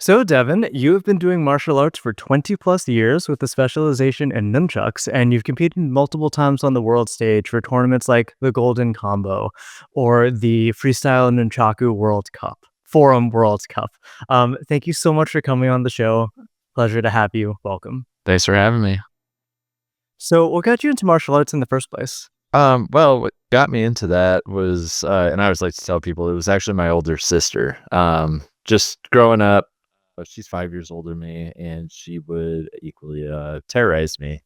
So, Devin, you have been doing martial arts for 20 plus years with a specialization in nunchucks, and you've competed multiple times on the world stage for tournaments like the Golden Combo or the Freestyle Nunchaku World Cup, Forum World Cup. Thank you so much for coming on the show. Pleasure to have you. Welcome. Thanks for having me. So, what got you into martial arts in the first place? Well, what got me into that was, and I always like to tell people, it was actually my older sister. Just growing up, she's 5 years older than me, and she would equally terrorize me,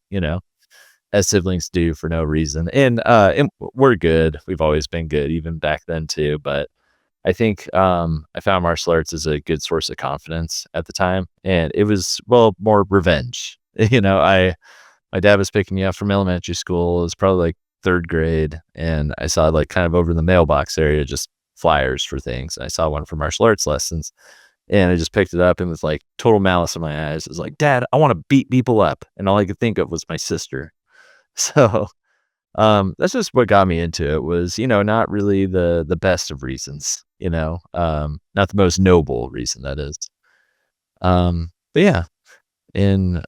as siblings do for no reason. And we're good. We've always been good, even back then too. But I think I found martial arts as a good source of confidence at the time, and it was more revenge. I My dad was picking me up from elementary school. It was probably like third grade, and I saw like kind of over in the mailbox area just flyers for things. And I saw one for martial arts lessons, and I just picked it up and with like total malice in my eyes, it was like, "Dad, I want to beat people up," and all I could think of was my sister. So that's just what got me into it. Was not really the best of reasons, not the most noble reason that is. But yeah, and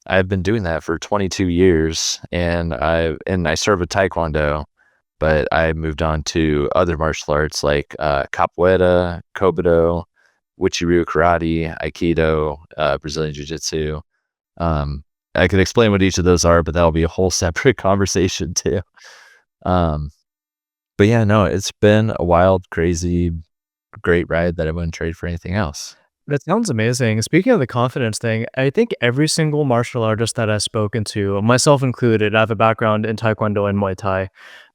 I've been doing that for 22 years, and I started with Taekwondo, but I moved on to other martial arts like capoeira, kobudo, Wushu karate, aikido, Brazilian jiu-jitsu. I could explain what each of those are, but that'll be a whole separate conversation too. Um, but yeah, no, it's been a wild, crazy, great ride that I wouldn't trade for anything else. That sounds amazing. Speaking of the confidence thing, I think every single martial artist that I've spoken to, myself included, I have a background in Taekwondo and Muay Thai,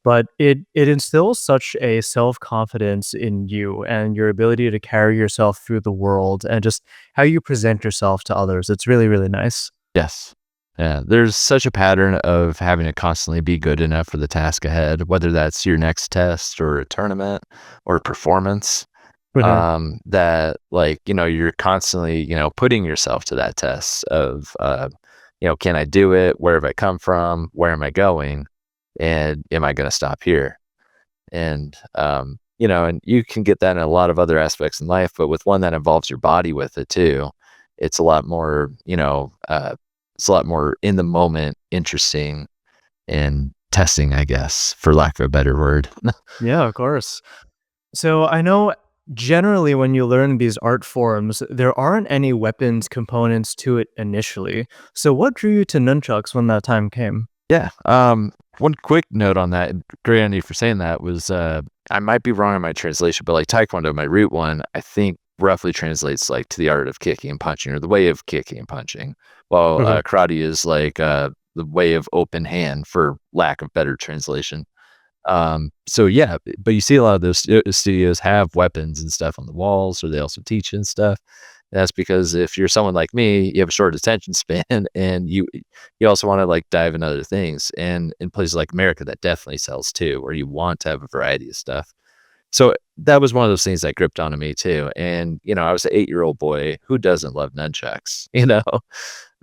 but it instills such a self-confidence in you and your ability to carry yourself through the world and just how you present yourself to others. It's really, really nice. Yes. Yeah, there's such a pattern of having to constantly be good enough for the task ahead, whether that's your next test or a tournament or a performance. For sure. That like, you're constantly, putting yourself to that test of, can I do it? Where have I come from? Where am I going? And am I going to stop here? And you can get that in a lot of other aspects in life, but with one that involves your body with it too, it's a lot more, it's a lot more in the moment, interesting and testing, I guess, for lack of a better word. Yeah, of course. So I know generally when you learn these art forms, there aren't any weapons components to it initially. So what drew you to nunchucks when that time came? Yeah. One quick note on that, and great on you for saying that, was I might be wrong on my translation, but like Taekwondo, my root one, I think roughly translates like to the art of kicking and punching or the way of kicking and punching. While Okay. karate is like the way of open hand, for lack of better translation. So yeah, but you see a lot of those studios have weapons and stuff on the walls, or they also teach and stuff. That's because if you're someone like me, you have a short attention span, and you also want to like dive in other things. And in places like America, that definitely sells too, where you want to have a variety of stuff. So that was one of those things that gripped onto me too. And I was an 8-year-old boy who doesn't love nunchucks,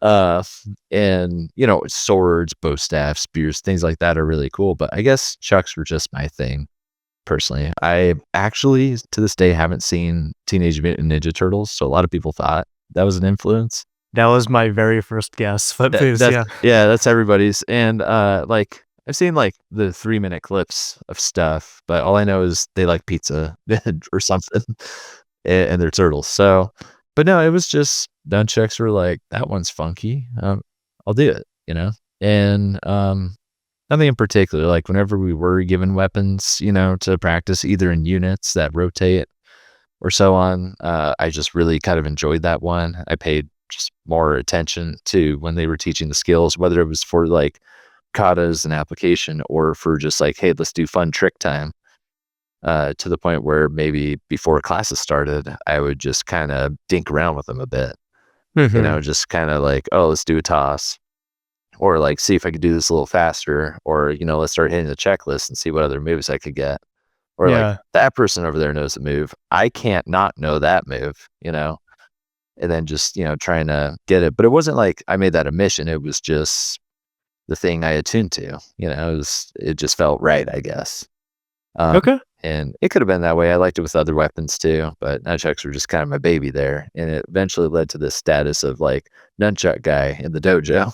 uh, and swords, bow staffs, spears, things like that are really cool. But I guess chucks were just my thing personally. I actually to this day haven't seen Teenage Mutant Ninja Turtles, so a lot of people thought that was an influence. That was my very first guess, but That please, that's yeah. yeah, that's everybody's. And like I've seen like the 3-minute clips of stuff, but all I know is they like pizza or something, and they're turtles. So, but no, it was just nunchucks were like, that one's funky. I'll do it, And nothing in particular. Like whenever we were given weapons, to practice either in units that rotate or so on, I just really kind of enjoyed that one. I paid just more attention to when they were teaching the skills, whether it was for like katas and application or for just like, hey, let's do fun trick time. To the point where maybe before classes started, I would just kind of dink around with them a bit, Mhm. just kind of like, oh, let's do a toss, or like see if I could do this a little faster, or let's start hitting the checklist and see what other moves I could get. Or like, Yeah. that person over there knows a move. I can't not know that move. And then just, trying to get it. But it wasn't like I made that a mission. It was just the thing I attuned to. It just felt right, I guess. Um, Okay. and it could have been that way. I liked it with other weapons too, but nunchucks were just kind of my baby there. And it eventually led to this status of like nunchuck guy in the dojo.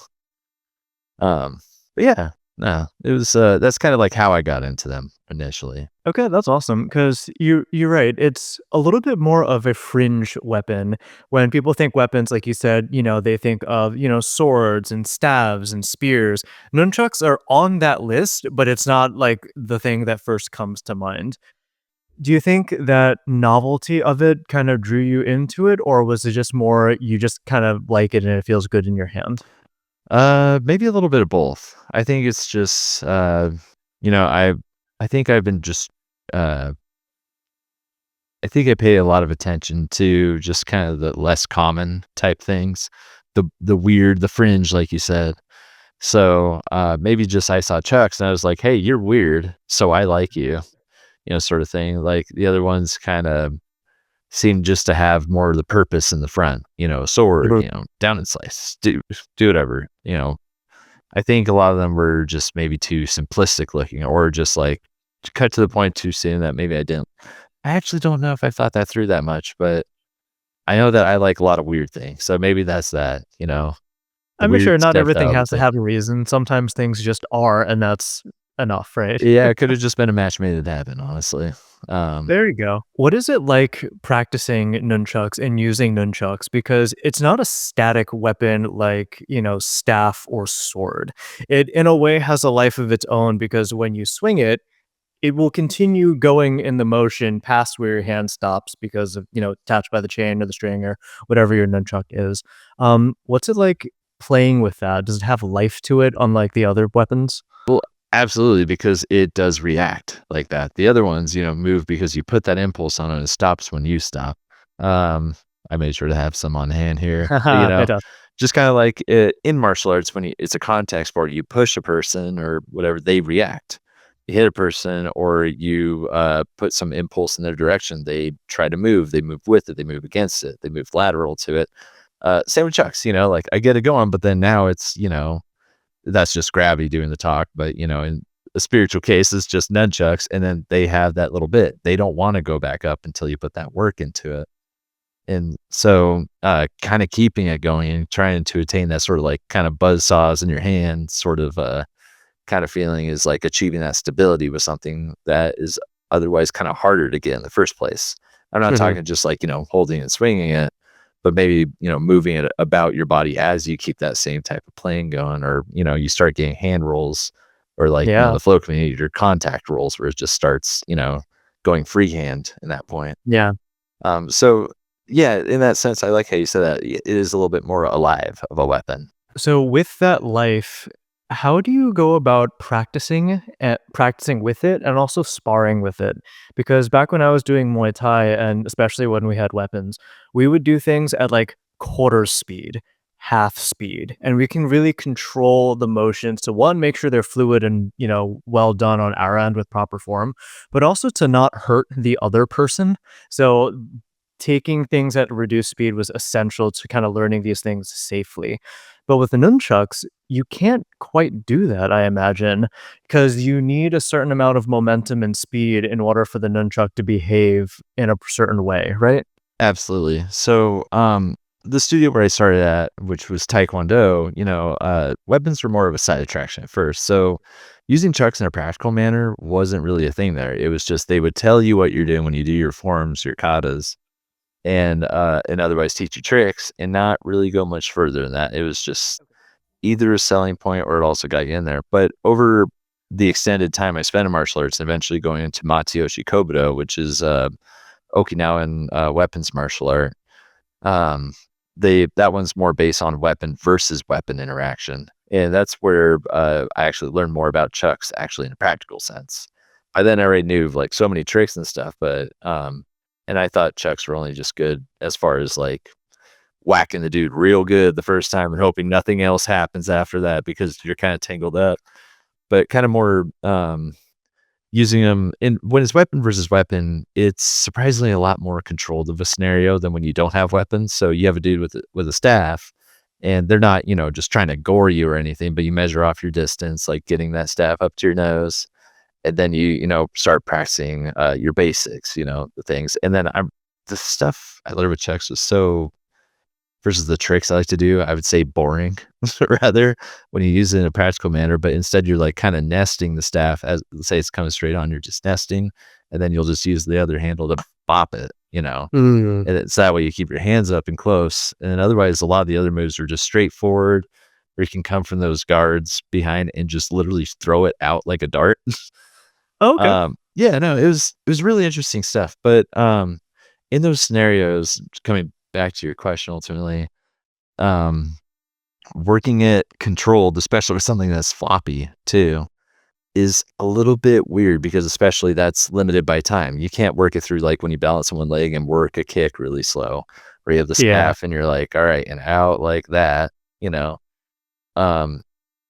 Um, but yeah, no, it was that's kind of like how I got into them initially. Okay, that's awesome. Because you're right, it's a little bit more of a fringe weapon. When people think weapons, like you said, they think of, swords and staves and spears. Nunchucks are on that list, but it's not, like, the thing that first comes to mind. Do you think that novelty of it kind of drew you into it, or was it just more you just kind of like it and it feels good in your hand? Maybe a little bit of both. I think it's just you know, I think I've been just uh I think I pay a lot of attention to just kind of the less common type things, the weird, the fringe, like you said. So maybe just I saw Chucks and I was like, hey, you're weird, so I like you, sort of thing. Like the other ones kind of seem just to have more of the purpose in the front, a sword, down and slice, do whatever. I think a lot of them were just maybe too simplistic looking or just like cut to the point too soon that maybe I didn't. I actually don't know if I thought that through that much, but I know that I like a lot of weird things. So maybe that's that, the I mean, weird sure, not stepped everything out of has the to thing. have a reason. Sometimes things just are, and that's enough, right? Yeah, it could have just been a match made in heaven, honestly. There you go. What is it like practicing nunchucks and using nunchucks? Because it's not a static weapon like, staff or sword. It, in a way, has a life of its own because when you swing it, it will continue going in the motion past where your hand stops because of, attached by the chain or the string or whatever your nunchuck is. What's it like playing with that? Does it have life to it, unlike the other weapons? Well, absolutely, because it does react like that. The other ones, move because you put that impulse on it, and it stops when you stop. Um, I made sure to have some on hand here. But, Haha, fantastic. just kind of like in martial arts, when it's a contact sport, you push a person or whatever, they react. You hit a person or you put some impulse in their direction, they try to move. They move with it. They move against it. They move lateral to it. Same with chucks, like I get it going, but then now it's, that's just gravity doing the talk, but, in a spiritual case, it's just nunchucks, and then they have that little bit. They don't wanna go back up until you put that work into it. And so, kinda keeping it going and trying to attain that sort of, like, kinda buzz saws in your hand sort of, kinda feeling is like achieving that stability with something that is otherwise kinda harder to get in the first place. I'm not Mhm. talking just like, holding and swinging it, but maybe, moving it about your body as you keep that same type of playing going or, you start getting hand rolls or like, Yeah. the flow community or contact rolls where it just starts, going freehand in that point. Yeah. So yeah, in that sense, I like how you said that it is a little bit more alive of a weapon. So with that life, how do you go about practicing with it and also sparring with it? Because back when I was doing Muay Thai and especially when we had weapons, we would do things at like quarter speed, half speed, and we can really control the motions to one, make sure they're fluid and, well done on our end with proper form, but also to not hurt the other person. So taking things at reduced speed was essential to kind of learning these things safely. But with the nunchucks, you can't quite do that, I imagine, because you need a certain amount of momentum and speed in order for the nunchuck to behave in a certain way, right? Absolutely. So, the studio where I started at, which was Taekwondo, weapons were more of a side attraction at first. So, using chucks in a practical manner wasn't really a thing there. It was just they would tell you what you're doing when you do your forms, your katas, and otherwise teach you tricks, and not really go much further than that. It was just either a selling point or it also got you in there. But over the extended time I spent in martial arts, and eventually going into Matsuyoshi Kobudo, which is Okinawan weapons martial art. Um, that one's more based on weapon versus weapon interaction, and that's where I actually learned more about chucks actually in a practical sense. I then already knew like so many tricks and stuff, but and I thought chucks were only just good as far as like whacking the dude real good the first time and hoping nothing else happens after that because you're kind of tangled up. But kind of more using them in when it's weapon versus weapon, it's surprisingly a lot more controlled of a scenario than when you don't have weapons. So you have a dude with a staff, and they're not, just trying to gore you or anything, but you measure off your distance, like getting that staff up to your nose, and then you start practicing your basics, the things. And then the stuff I learned with checks was so versus the tricks I like to do, I would say boring rather when you use it in a practical manner, but instead you're like kind of nesting the staff as let's say it's coming straight on, you're just nesting, and then you'll just use the other handle to bop it. Mm. And it's that way you keep your hands up and close. And otherwise, a lot of the other moves are just straightforward, where you can come from those guards behind and just literally throw it out like a dart. Oh, okay. Yeah, no, it was really interesting stuff. But in those scenarios, coming back to your question ultimately, um, working it controlled, especially with something that's floppy too, is a little bit weird because especially that's limited by time. You can't work it through like when you balance on one leg and work a kick really slow, where you have the Yeah. staff and you're like, all right, and out like that, you know. Um,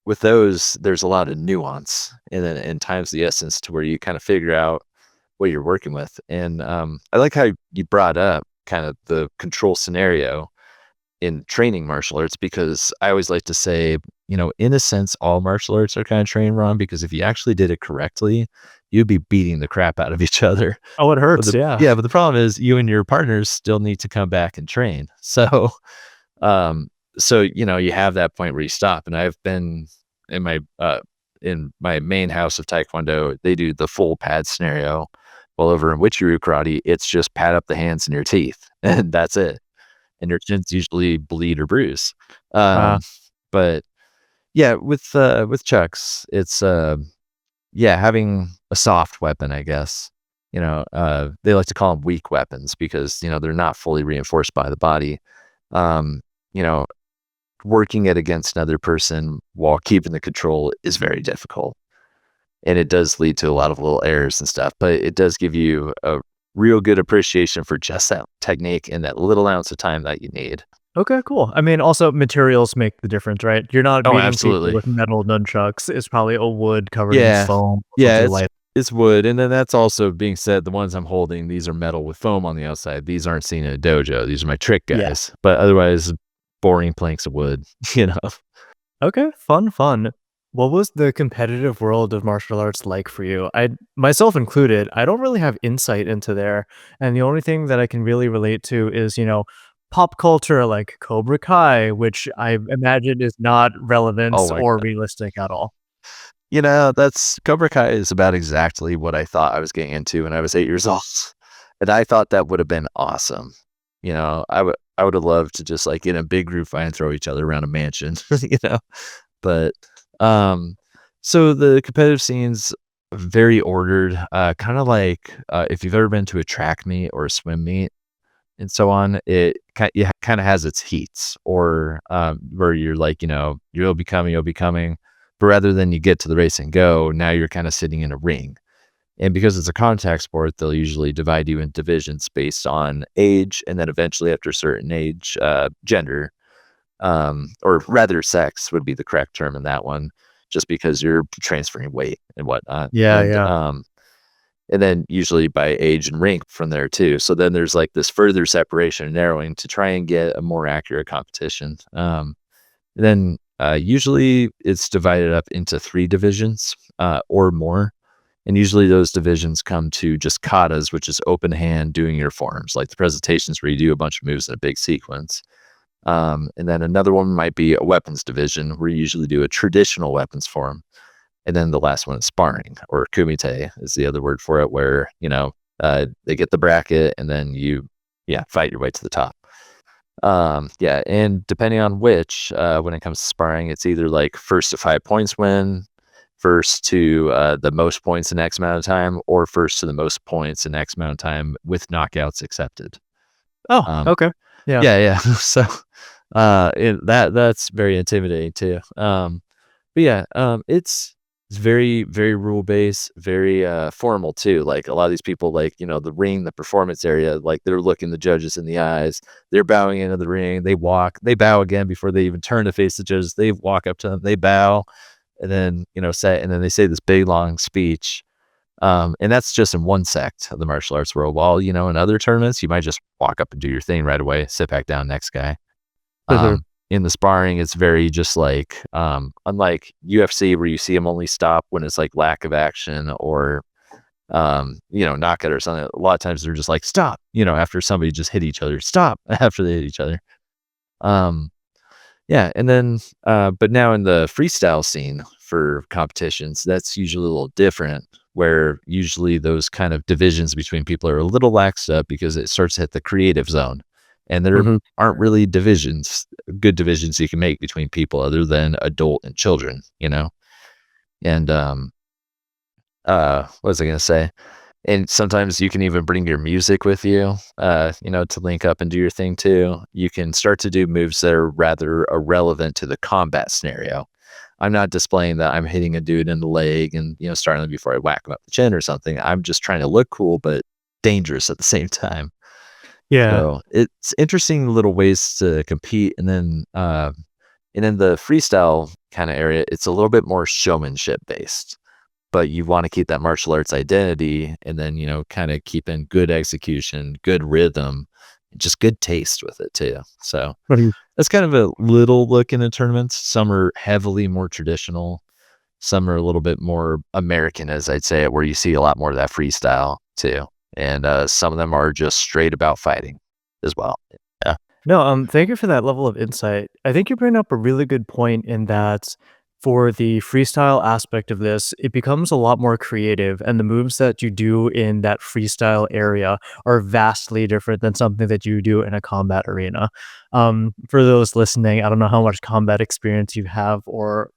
with those, there's a lot of nuance and then and times the essence to where you kind of figure out what you're working with. And I like how you brought up kind of the control scenario in training martial arts because I always like to say, in a sense, all martial arts are kind of trained wrong because if you actually did it correctly, you'd be beating the crap out of each other. Oh, it But hurts, the yeah. yeah, but the problem is you and your partners still need to come back and train. Um, you have that point where you stop. And I've been in my main house of Taekwondo, they do the full pad scenario. Well, over in Witchery Karate, it's just pad up the hands and your teeth, and that's it and your shins usually bleed or bruise. Wow. Um, but yeah, with chucks, it's yeah, having a soft weapon, I guess. They like to call them weak weapons because they're not fully reinforced by the body. Um, you know, working it against another person while keeping the control is very difficult, and it does lead to a lot of little errors and stuff. But it does give you a real good appreciation for just that technique and that little ounce of time that you need. Okay, cool. I mean, also materials make the difference, right? You're not Oh, beating people absolutely. with metal nunchucks. It's probably a wood covered in Yeah. foam or Yeah, something it's like. it's wood, and then that's also being said, the ones I'm holding, these are metal with foam on the outside. These aren't seen in a dojo. These are my trick Yeah. guys, but otherwise, boring planks of wood, you know? Okay, fun, fun. What was the competitive world of martial arts like for you? I myself included, I don't really have insight into there, and the only thing that I can really relate to is, pop culture like Cobra Kai, which I imagine is not relevant Oh my or god. realistic at all. That's Cobra Kai is about exactly what I thought I was getting into when I was 8 years old, and I thought that would have been awesome. I would have loved to just, like, in a big group fight and throw each other around a mansion, you know? But, um, so the competitive scene's very ordered, kinda like, if you've ever been to a track meet or a swim meet and so on, it kinda has its heats or, where you're like, you'll be coming, but rather than you get to the race and go, now you're kinda sitting in a ring. And because it's a contact sport, they'll usually divide you in divisions based on age, and then eventually after a certain age, gender, or rather sex would be the correct term in that one, just because you're transferring weight and whatnot. Yeah, yeah. And then usually by age and rank from there too. So then there's like this further separation and narrowing to try and get a more accurate competition. Then usually it's divided up into 3 divisions or more. And usually those divisions come to just katas, which is open hand doing your forms, like the presentations where you do a bunch of moves in a big sequence. And then another one might be a weapons division where you usually do a traditional weapons form. And then the last one is sparring or kumite is the other word for it, where, they get the bracket and then yeah, fight your way to the top. Yeah. And depending on which, when it comes to sparring, it's either like first to 5 points win, first to the most points in X amount of time, or first to the most points in X amount of time with knockouts accepted. Oh, Um, okay. Yeah. yeah, yeah. So, that's very intimidating too. But yeah, it's very, very rule based, very formal too. Like a lot of these people, like the ring, the performance area, like they're looking the judges in the eyes. They're bowing into the ring. They bow again before they even turn to face the judges. They walk up to them, they bow, and then say, and then they say this big long speech. And that's just in one sect of the martial arts world. While in other tournaments, you might just walk up and do your thing right away, sit back down, next guy. in the sparring, it's very just like, unlike UFC where you see them only stop when it's like lack of action or, knockout or something. A lot of times they're just like, stop, after somebody just hit each other, stop after they hit each other. Um, yeah. And then, but now in the freestyle scene for competitions, that's usually a little different where usually those kind of divisions between people are a little laxed up because it starts to hit the creative zone. And there Mhm. aren't really divisions, good divisions you can make between people other than adult and children, And what was I gonna say? And sometimes you can even bring your music with you, to link up and do your thing too. You can start to do moves that are rather irrelevant to the combat scenario. I'm not displaying that I'm hitting a dude in the leg and, starting them before I whack him up the chin or something. I'm just trying to look cool, but dangerous at the same time. Yeah. So it's interesting little ways to compete. And then the freestyle kind of area, it's a little bit more showmanship based, but you want to keep that martial arts identity and then, kind of keep in good execution, good rhythm, just good taste with it too. So What do you that's kind of a little look into tournaments. Some are heavily more traditional. Some are a little bit more American, as I'd say it, where you see a lot more of that freestyle too. And some of them are just straight about fighting as well. Yeah. No, thank you for that level of insight. I think you bring up a really good point in that for the freestyle aspect of this, it becomes a lot more creative, and the moves that you do in that freestyle area are vastly different than something that you do in a combat arena. For those listening, I don't know how much combat experience you have or,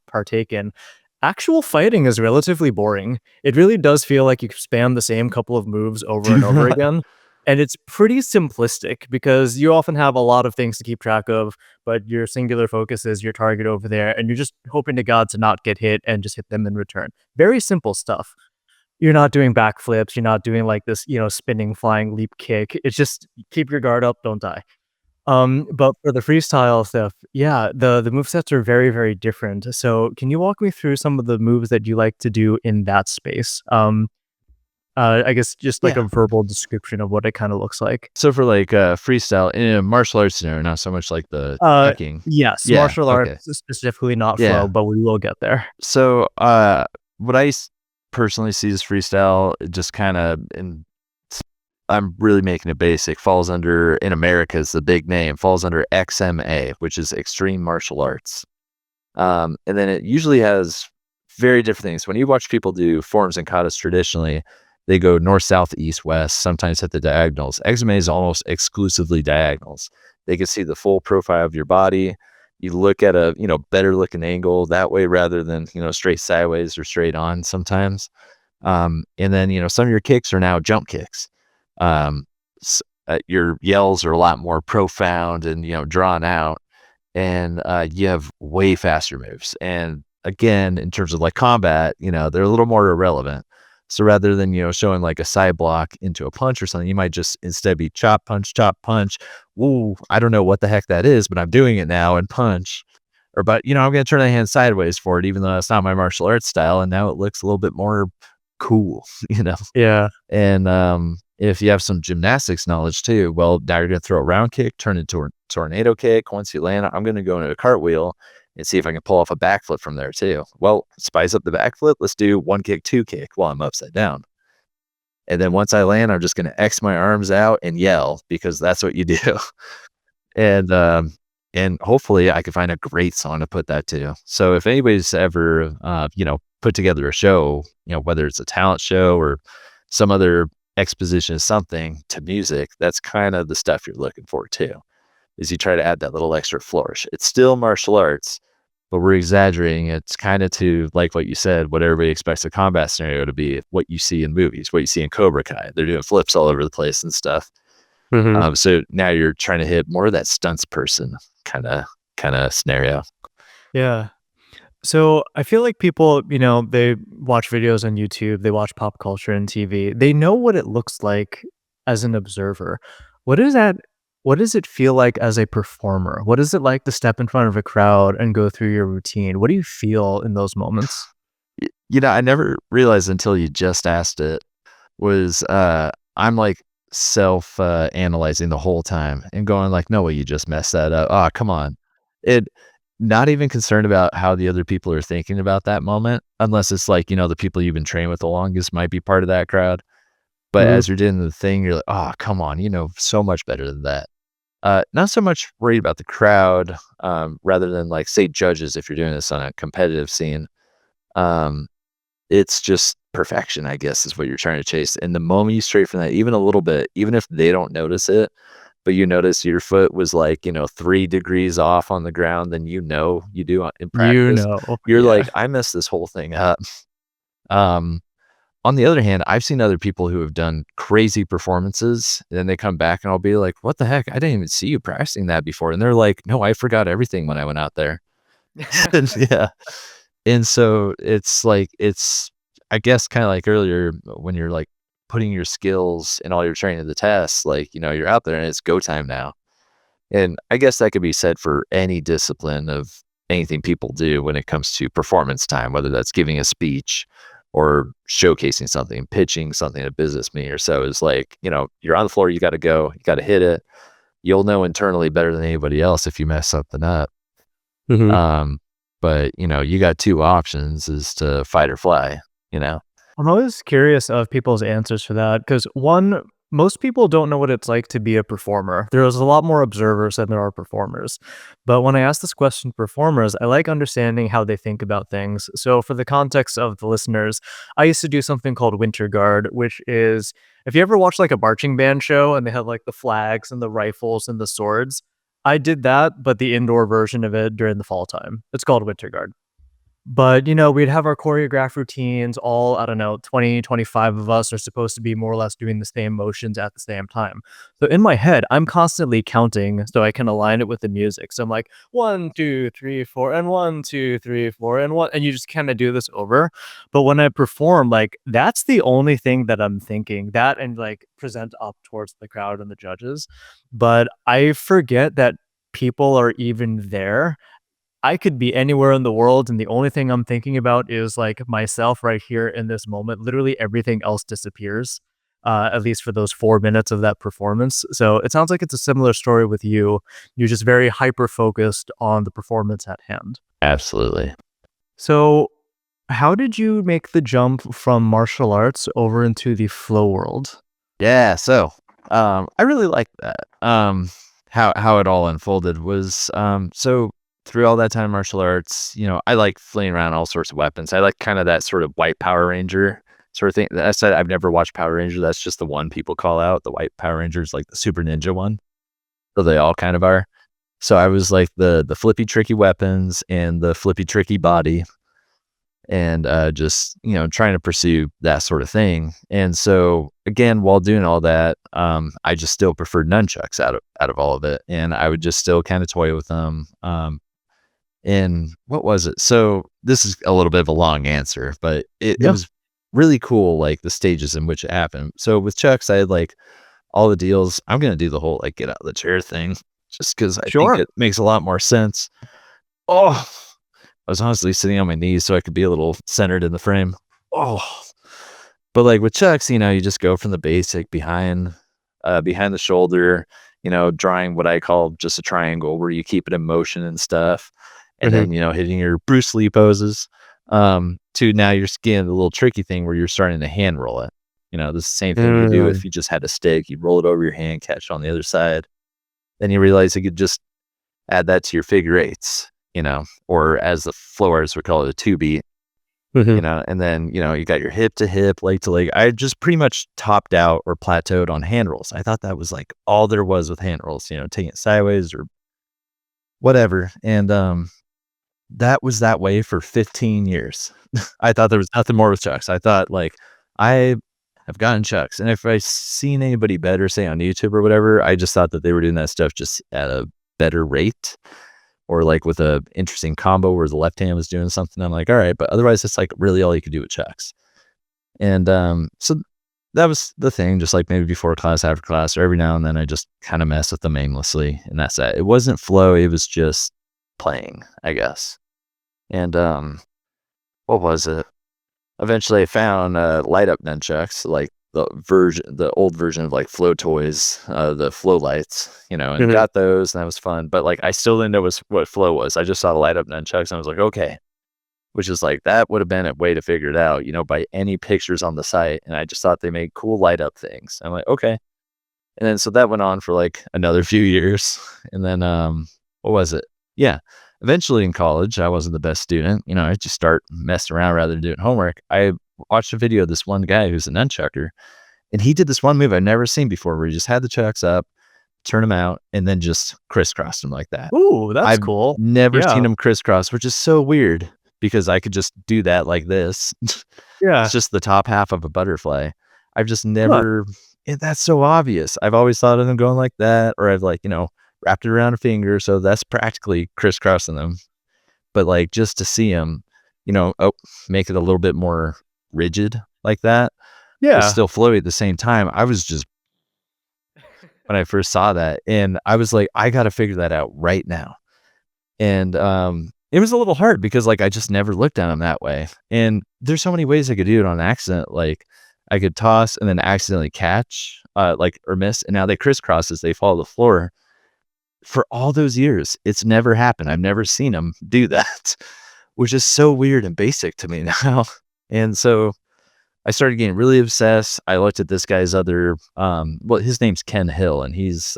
partake in. Actual fighting is relatively boring. It really does feel like you spam the same couple of moves over and over again. And it's pretty simplistic because you often have a lot of things to keep track of, but your singular focus is your target over there, and you're just hoping to God to not get hit and just hit them in return. Very simple stuff. You're not doing backflips, you're not doing like this, spinning flying leap kick. It's just keep your guard up, don't die. But for the freestyle stuff, yeah, the movesets are very, very different. So can you walk me through some of the moves that you like to do in that space? I guess just like a Yeah. verbal description of what it kinda looks like. So for like freestyle in a martial arts scenario, not so much like the Uh, striking. yes, Yeah. martial Okay. arts, specifically not flow, Yeah. but we will get there. So what personally see as freestyle, it just kind of, and I'm really making it basic, falls under, in America is the big name, falls under XMA, which is extreme martial arts. And then it usually has very different things. When you watch people do forms and katas traditionally, they go north, south, east, west, sometimes hit the diagonals. XMA is almost exclusively diagonals. They can see the full profile of your body. You look at a, better looking angle that way rather than, straight sideways or straight on sometimes. And then, some of your kicks are now jump kicks. Um, your yells are a lot more profound and, drawn out, and you have way faster moves. And again, in terms of like combat, they're a little more irrelevant. So rather than, showing like a side block into a punch or something, you might just instead be chop, punch, chop, punch. Ooh, I don't know what the heck that is, but I'm doing it now and punch. Or, but, I'm going to turn the hand sideways for it, even though that's not my martial arts style. And now it looks a little bit more cool, you know? Yeah. And, if you have some gymnastics knowledge too, well, now you're gonna throw a round kick, turn it into a tornado kick. Once you land, I'm gonna go into a cartwheel and see if I can pull off a backflip from there too. Well, spice up the backflip. Let's do one kick, two kick while I'm upside down. And then once I land, I'm just gonna X my arms out and yell because that's what you do. And, and hopefully I can find a great song to put that to. So if anybody's ever, put together a show, whether it's a talent show or some other exposition of something to music, that's kind of the stuff you're looking for too, is you try to add that little extra flourish. It's still martial arts, but we're exaggerating. It's kind of to, like what you said, what everybody expects a combat scenario to be, what you see in movies, what you see in Cobra Kai. They're doing flips all over the place and stuff. Mhm. So now you're trying to hit more of that stunts person kind of scenario. Yeah. So I feel like people, they watch videos on YouTube, they watch pop culture and TV. They know what it looks like as an observer. What is that? What does it feel like as a performer? What is it like to step in front of a crowd and go through your routine? What do you feel in those moments? I never realized until you just asked it was, I'm like self analyzing the whole time and going like, no way, you just messed that up. Oh, come on. it not even concerned about how the other people are thinking about that moment, unless it's like, the people you've been trained with the longest might be part of that crowd. But Mhm. as you're doing the thing, you're like, "Oh, come on, you know so much better than that." Not so much worried about the crowd, rather than, like, say, judges if you're doing this on a competitive scene. Um, it's just perfection, I guess, is what you're trying to chase, and the moment you stray from that even a little bit, even if they don't notice it, but you notice your foot was, like, 3 degrees off on the ground, then you do in You practice, know, you're yeah. like, "I messed this whole thing up." Um, on the other hand, I've seen other people who have done crazy performances, and then they come back and I'll be like, "What the heck? I didn't even see you practicing that before." And they're like, "No, I forgot everything when I went out there." And yeah. And so it's like I guess kinda like earlier when you're, like, putting your skills and all your training to the test, like, you're out there and it's go time now. And I guess that could be said for any discipline of anything people do when it comes to performance time, whether that's giving a speech or showcasing something, pitching something at a business meeting or so. Is like, you're on the floor, you got to go, you got to hit it. You'll know internally better than anybody else if you mess something up. Mhm. Um, but you got two options: is to fight or fly. You know, I'm always curious of people's answers for that because one, most people don't know what it's like to be a performer. There's a lot more observers than there are performers. But when I ask this question to performers, I like understanding how they think about things. So, for the context of the listeners, I used to do something called Winter Guard, which is if you ever watch like a marching band show and they have like the flags and the rifles and the swords, I did that, but the indoor version of it during the fall time. It's called Winter Guard. But, we'd have our choreographed routines, all, I don't know, 20, 25 of us are supposed to be more or less doing the same motions at the same time. So in my head, I'm constantly counting so I can align it with the music. So I'm like, 1, 2, 3, 4, and 1, 2, 3, 4, and 1. And you just kind of do this over. But when I perform, like, that's the only thing that I'm thinking, that and like present up towards the crowd and the judges. But I forget that people are even there. I could be anywhere in the world, and the only thing I'm thinking about is, like, myself right here in this moment. Literally everything else disappears, at least for those 4 minutes of that performance. So, it sounds like it's a similar story with you. You're just very hyper focused on the performance at hand. absolutely. So, how did you make the jump from martial arts over into the flow world? Yeah, so, I really like that. How it all unfolded was, so through all that time martial arts, I like fleeing around all sorts of weapons. I like kinda that sort of white Power Ranger sort of thing. I said I've never watched Power Ranger, that's just the one people call out. The white Power Ranger is like the super ninja one, so they all kind of are. So I was like the flippy tricky weapons and the flippy tricky body and just trying to pursue that sort of thing. And so again, while doing all that, I just still preferred nunchucks out of all of it, and I would just still kind of toy with them. And what was it? So this is a little bit of a long answer, but it Yeah, was really cool, like the stages in which it happened. So with chucks, I had like all the deals. I'm gonna do the whole like get out of the chair thing, just because I think sure. it makes a lot more sense. Oh, I was honestly sitting on my knees so I could be a little centered in the frame. Oh, but like with chucks, you just go from the basic behind the shoulder, drawing what I call just a triangle where you keep it in motion and stuff, and Mhm. then hitting your Bruce Lee poses. To now you're getting the little tricky thing where you're starting to hand roll it. The same thing you could do Mm, if you just had a stick. You roll it over your hand, catch it on the other side. Then you realize you could just add that to your figure eights, or as the flow artists would call it, a two beat, mhm. and then, you got your hip to hip, leg to leg. I just pretty much topped out or plateaued on hand rolls. I thought that was like all there was with hand rolls, taking it sideways or whatever. And that was that way for 15 years. I thought there was nothing more with chucks. I thought like I have gotten chucks. And if I seen anybody better, say on YouTube or whatever, I just thought that they were doing that stuff just at a better rate or like with a interesting combo where the left hand was doing something. I'm like, all right, but otherwise it's like really all you could do with chucks. And so that was the thing, just like maybe before class, after class, or every now and then I just kind of mess with them aimlessly. And that's that. It wasn't flow, it was just playing, I guess. And what was it? Eventually I found light up nunchucks, like the old version of like flow toys, the flow lights, and Mhm. got those, and that was fun. But like, I still didn't know what flow was. I just saw the light up nunchucks, and I was like, okay, which is like that would have been a way to figure it out, by any pictures on the site. And I just thought they made cool light up things. I'm like, okay. And then so that went on for like another few years. And then what was it? Yeah. Eventually in college, I wasn't the best student. I just start messing around rather than doing homework. I watched a video of this one guy who's a nunchucker, and he did this one move I'd never seen before where he just had the chucks up, turn them out, and then just crisscrossed them like that. Ooh, that's I've cool. never seen Yeah. him crisscross, which is so weird because I could just do that like this. It's Yeah. just the top half of a butterfly. I've just Huh. never that's so obvious. I've always thought of them going like that, or I've like, wrapped it around a finger, so that's practically crisscrossing them. But, like, just to see him, make it a little bit more rigid like that, but Yeah. still flowy at the same time. I was just when I first saw that, and I was like, "I gotta figure that out right now." And, it was a little hard because, like, I just never looked at them that way, and there's so many ways I could do it on accident, like, I could toss and then accidentally catch, or miss, and now they crisscross as they fall to the floor. For all those years, it's never happened. I've never seen them do that, which is so weird and basic to me now. And so I started getting really obsessed. I looked at this guy's other, his name's Ken Hill, and he's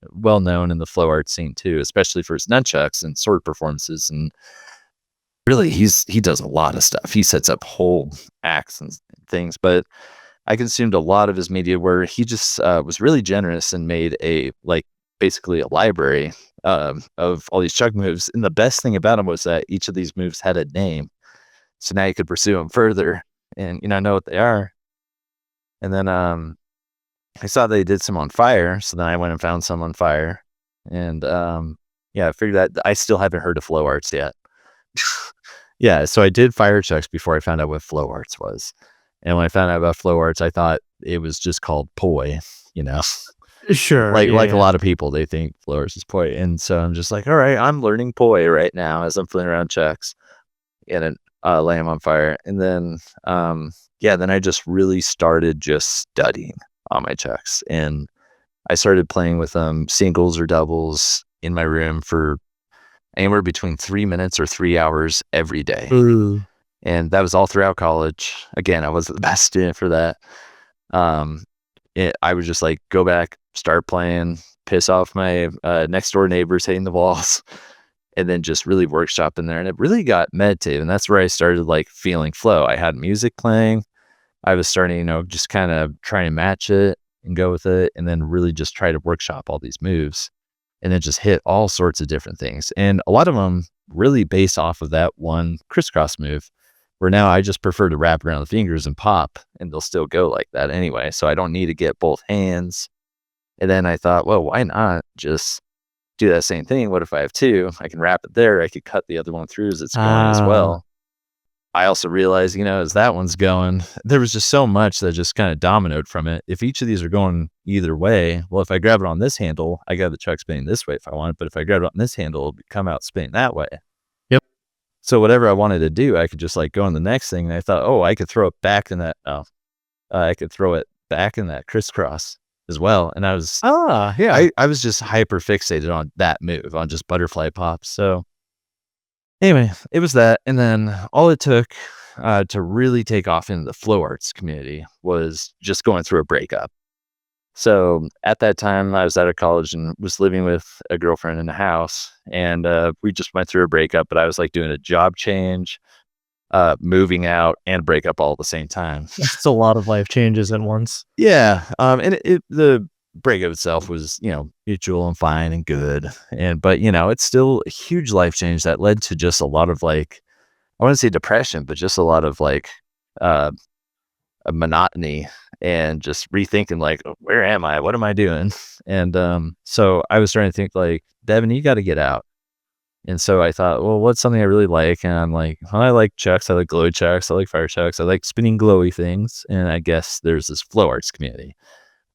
well known in the flow art scene too, especially for his nunchucks and sword performances. And really, he does a lot of stuff. He sets up whole acts and things. But I consumed a lot of his media where he just was really generous and made basically a library of all these chuck moves. And the best thing about them was that each of these moves had a name, so now you could pursue them further and know what they are. And then I saw they did some on fire, so then I went and found some on fire. And yeah, I figured that I still haven't heard of flow arts yet. Yeah, so I did fire chucks before I found out what flow arts was. And when I found out about flow arts, I thought it was just called poi, you know. Sure. Like a Yeah. lot of people, they think flow arts is poi. And so I'm just like, all right, I'm learning poi right now as I'm fooling around chucks and then lay 'em on fire. And then yeah, then I just really started just studying on my chucks. And I started playing with singles or doubles in my room for anywhere between 3 minutes or 3 hours every day. Ooh. And that was all throughout college. Again, I wasn't the best student for that. Um, I would just like go back, start playing, piss off my next door neighbors hitting the walls, and then just really workshop in there. And it really got meditative. And that's where I started like feeling flow. I had music playing. I was starting, just kind of trying to match it and go with it, and then really just try to workshop all these moves and then just hit all sorts of different things. And a lot of them really based off of that one crisscross move, where now I just prefer to wrap around the fingers and pop, and they'll still go like that anyway. So I don't need to get both hands. And then I thought, well, why not just do that same thing? What if I have two? I can wrap it there. I could cut the other one through as it's going as Ah. well. I also realized, as that one's going, there was just so much that just kind of dominoed from it. If each of these are going either way, well, if I grab it on this handle, I got the chuck spinning this way if I want, but if I grab it on this handle, it'll come out spinning that way. Yep. So whatever I wanted to do, I could just like go on the next thing. And I thought, oh, I could throw it back in that. Oh, I could throw it back in that crisscross as well. And Ah, yeah. I was just hyper fixated on that move, on just butterfly pops. So anyway, it was that, and then all it took, to really take off in the flow arts community was just going through a breakup. So, at that time, I was out of college and was living with a girlfriend in a house, and, we just went through a breakup, but I was, like, doing a job change, moving out, and breakup all at the same time. It's a lot of life changes at once. Yeah, and the breakup itself was, mutual and fine and good, but, it's still a huge life change that led to just a lot of, like, I wouldn't say depression, but just a lot of like uh a monotony and just rethinking like, "Oh, where am I? What am I doing?" And so I was starting to think like, Devin, you got to get out. And so I thought, well, what's something I really like? And I'm like, well, I like chucks, I like glowy chucks, I like fire chucks, I like spinning glowy things. And I guess there's this flow arts community.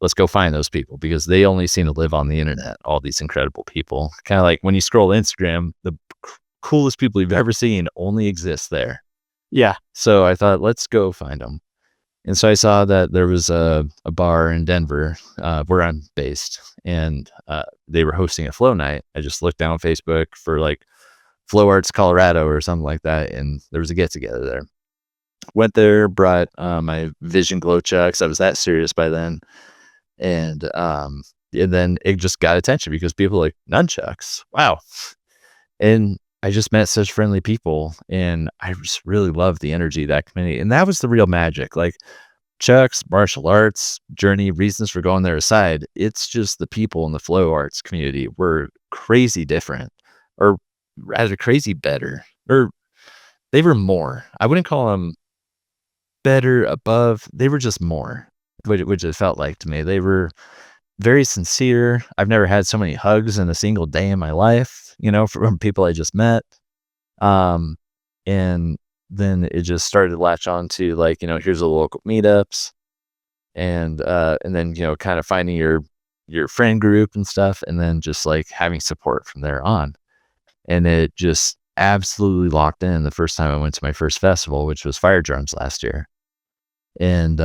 Let's go find those people because they only seem to live on the internet. All these incredible people, kind of like when you scroll Instagram, the coolest people you've ever seen only exist there. Yeah. So I thought, let's go find them. And so I saw that there was a bar in Denver, where I'm based, and they were hosting a flow night. I just looked down Facebook for like Flow Arts Colorado or something like that, and there was a get together there. Went there, brought my Vision Glow chucks. I was that serious by then, and then it just got attention because people were like nunchucks. Wow, and I just met such friendly people, and I just really loved the energy of that community, and that was the real magic. Like Chuck's martial arts journey, reasons for going there aside, it's just the people in the flow arts community were crazy different, or rather crazy better, or they were more. I wouldn't call them better, above. They were just more, which it felt like to me. They were very sincere. I've never had so many hugs in a single day in my life, from people I just met. Um, and then it just started to latch on to like, here's the local meetups, and then, kind of finding your friend group and stuff, and then just like having support from there on. And it just absolutely locked in the first time I went to my first festival, which was Fire Drums last year. And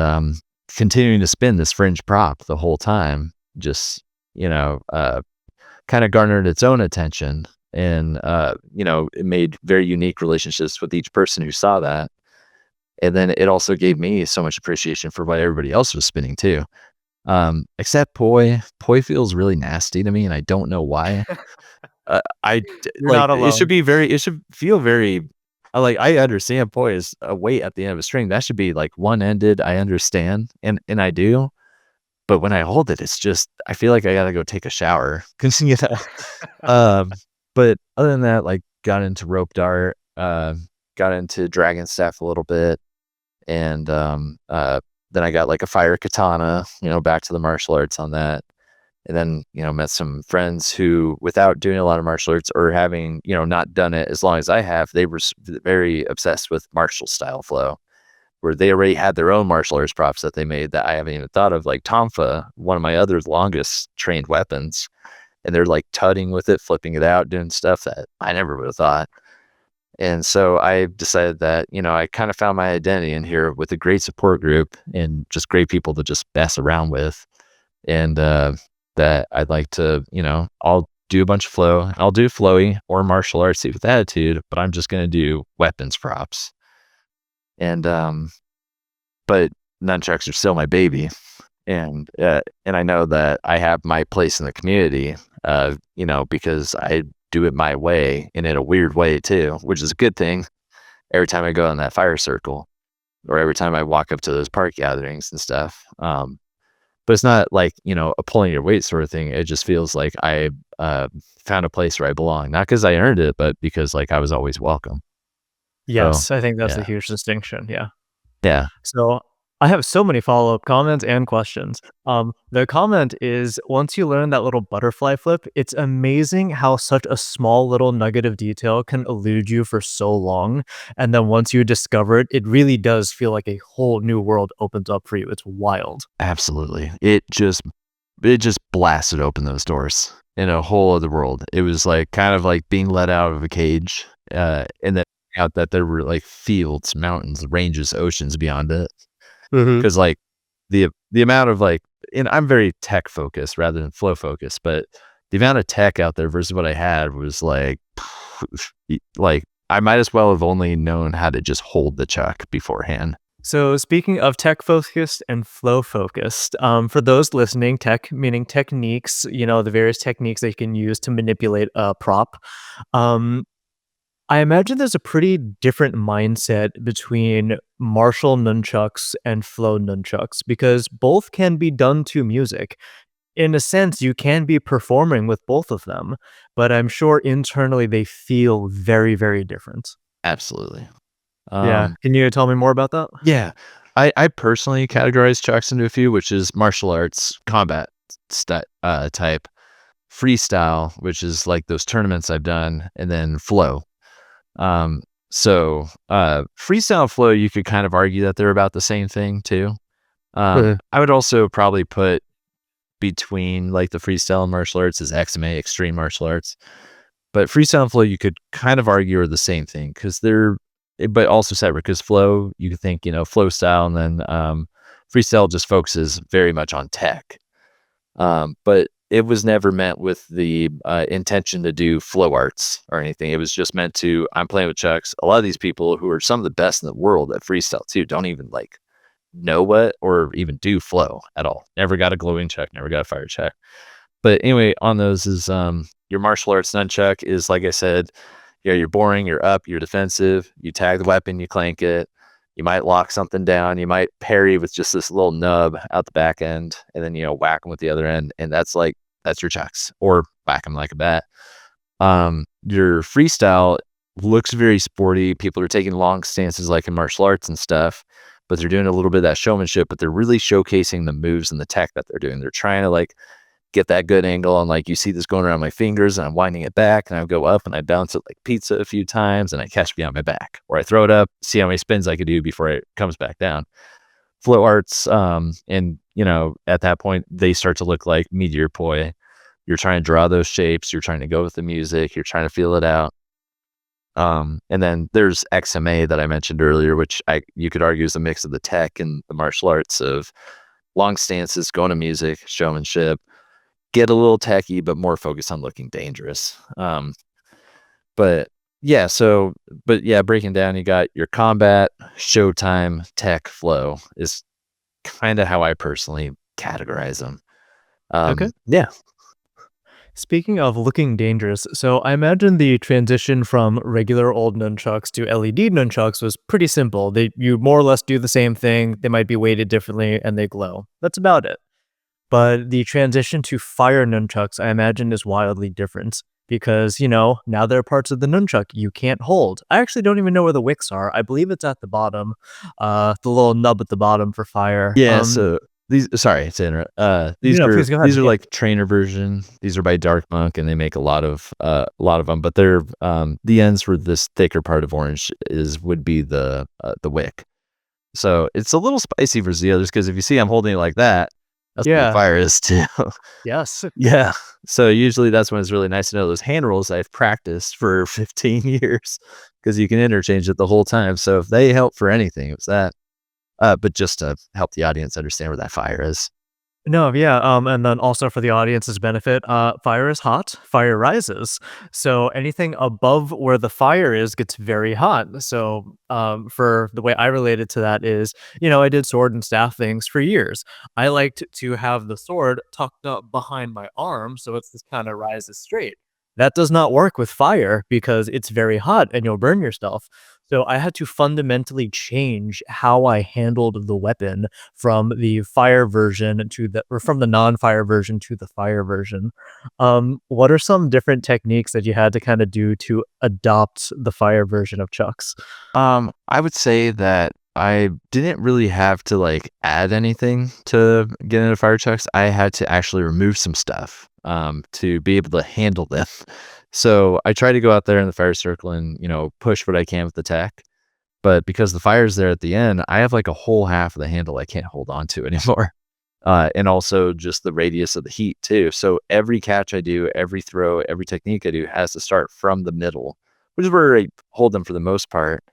continuing to spin this fringe prop the whole time, just, kind of garnered its own attention. And, it made very unique relationships with each person who saw that. And then it also gave me so much appreciation for what everybody else was spinning too. Except poi. Poi feels really nasty to me, and I don't know why. You're not alone. It should feel very, I understand poi is a weight at the end of a string. That should be like one-ended. I understand, and I do. But when I hold it, it's just, I feel like I gotta go take a shower. 'Cause, um, but other than that, like, got into rope dart, got into dragon staff a little bit, and, then I got, like, a fire katana, back to the martial arts on that, and then, met some friends who, without doing a lot of martial arts or having, not done it as long as I have, they were very obsessed with martial style flow, where they already had their own martial arts props that they made that I haven't even thought of, like tonfa, one of my other longest trained weapons, and they're, like, tutting with it, flipping it out, doing stuff that I never would have thought. And so I decided that, I kinda found my identity in here with a great support group and just great people to just mess around with, and, that I'd like to, I'll do a bunch of flow. I'll do flowy or martial arts with attitude, but I'm just gonna do weapons props. And, but nunchucks are still my baby, and I know that I have my place in the community, because I do it my way and in a weird way too, which is a good thing every time I go on that fire circle or every time I walk up to those park gatherings and stuff. But it's not like, a pulling your weight sort of thing. It just feels like I found a place where I belong, not because I earned it, but because like I was always welcome. So Yes, I think that's a yeah, huge distinction, yeah. yeah, So, I have so many follow-up comments and questions. The comment is, "Once you learn that little butterfly flip, it's amazing how such a small little nugget of detail can elude you for so long, and then once you discover it, it really does feel like a whole new world opens up for you. It's wild." absolutely. It just blasted open those doors in a whole other world. It was like kind of like being let out of a cage, and then out that there were like fields, mountains, ranges, oceans beyond it. Mhm. Because like the amount of like, and I'm very tech focused rather than flow focused, but the amount of tech out there versus what I had was like, like I might as well have only known how to just hold the chuck beforehand. So speaking of tech focused and flow focused, for those listening, tech meaning techniques, the various techniques that you can use to manipulate a prop. Um, I imagine there's a pretty different mindset between martial nunchucks and flow nunchucks because both can be done to music. In a sense, you can be performing with both of them, but I'm sure internally they feel very, very different. Absolutely. Yeah. Um, Can you tell me more about that? yeah, I personally categorize chucks into a few, which is martial arts, combat type, freestyle, which is like those tournaments I've done, and then flow. Freestyle flow, you could kind of argue that they're about the same thing too. Mhm. I would also probably put between like the freestyle and martial arts is XMA, extreme martial arts. But freestyle and flow, you could kind of argue are the same thing because but also separate. Because flow, you could think, flow style, and then Freestyle just focuses very much on tech. But it was never meant with the intention to do flow arts or anything. It was just meant to, I'm playing with chucks. A lot of these people who are some of the best in the world at freestyle too don't even like know what or even do flow at all. Never got a glowing chuck, never got a fire chuck. But anyway, on those is your martial arts nunchuck is like I said, you're boring, you're up, you're defensive, you tag the weapon, you clank it, you might lock something down, you might parry with just this little nub out the back end, and then whack them with the other end, and that's your chucks, or whack them like a bat. Your freestyle looks very sporty. People are taking long stances like in martial arts and stuff, but they're doing a little bit of that showmanship, but they're really showcasing the moves and the tech that they're doing. They're trying to like get that good angle and like you see this going around my fingers and I'm winding it back and I go up and I bounce it like pizza a few times and I catch behind my back, or I throw it up, see how many spins I could do before it comes back down. Flow arts, and at that point they start to look like meteor poi. You're trying to draw those shapes, you're trying to go with the music, you're trying to feel it out. And then there's XMA that I mentioned earlier, which you could argue is a mix of the tech and the martial arts of long stances, going to music, showmanship, get a little techy, but more focused on looking dangerous. But yeah, breaking down, you got your combat, showtime, tech, flow is kind of how I personally categorize them. Okay. Yeah. Speaking of looking dangerous, so I imagine the transition from regular old nunchucks to LED nunchucks was pretty simple. You more or less do the same thing. They might be weighted differently and they glow. That's about it. But the transition to fire nunchucks, I imagine, is wildly different because, now there are parts of the nunchuck you can't hold. I actually don't even know where the wicks are. I believe it's at the bottom, the little nub at the bottom for fire. Yeah, so these sorry to interrupt. These No, are please go ahead. these are Yeah. like trainer version. These are by Dark Monk, and they make a lot of them. But they're the ends for this thicker part of orange would be the wick. So it's a little spicy versus the others because if you see I'm holding it like that, that's what the Yeah. fire is too. Yes. Yeah. So usually that's when it's really nice to know those hand rolls I've practiced for 15 years because you can interchange it the whole time. So if they help for anything, it was that. But just to help the audience understand where that fire is. No, yeah, and then also for the audience's benefit, fire is hot, fire rises. So anything above where the fire is gets very hot. So, for the way I related to that is, I did sword and staff things for years. I liked to have the sword tucked up behind my arm, so it's this kind of rises straight. That does not work with fire because it's very hot and you'll burn yourself. So I had to fundamentally change how I handled the weapon from the fire version to the or from the non-fire version to the fire version. What are some different techniques that you had to kind of do to adopt the fire version of Chucks? I would say that I didn't really have to like add anything to get into fire trucks. I had to actually remove some stuff to be able to handle them. So I try to go out there in the fire circle and push what I can with the tech. But because the fire's there at the end, I have like a whole half of the handle I can't hold on to anymore. And also just the radius of the heat too. So every catch I do, every throw, every technique I do has to start from the middle, which is where I hold them for the most part.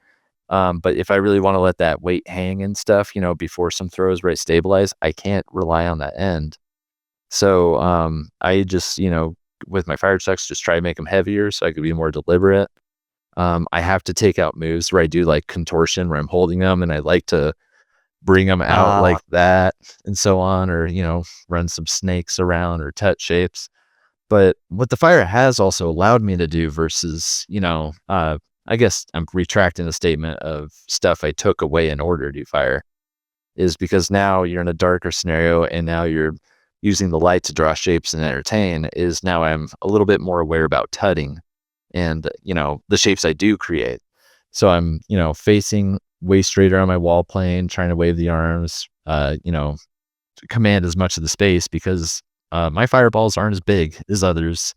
But if I really want to let that weight hang and stuff, before some throws where I stabilize, I can't rely on that end. So I just, with my fire chucks, just try to make them heavier so I could be more deliberate. I have to take out moves where I do like contortion where I'm holding them and I like to bring them out Ah, like that and so on, or, run some snakes around or touch shapes. But what the fire has also allowed me to do versus, I guess I'm retracting the statement of stuff I took away in order to do fire is because now you're in a darker scenario and now you're using the light to draw shapes and entertain is now I'm a little bit more aware about tutting and, the shapes I do create. So I'm, facing way straighter on my wall plane, trying to wave the arms, to command as much of the space because my fireballs aren't as big as others,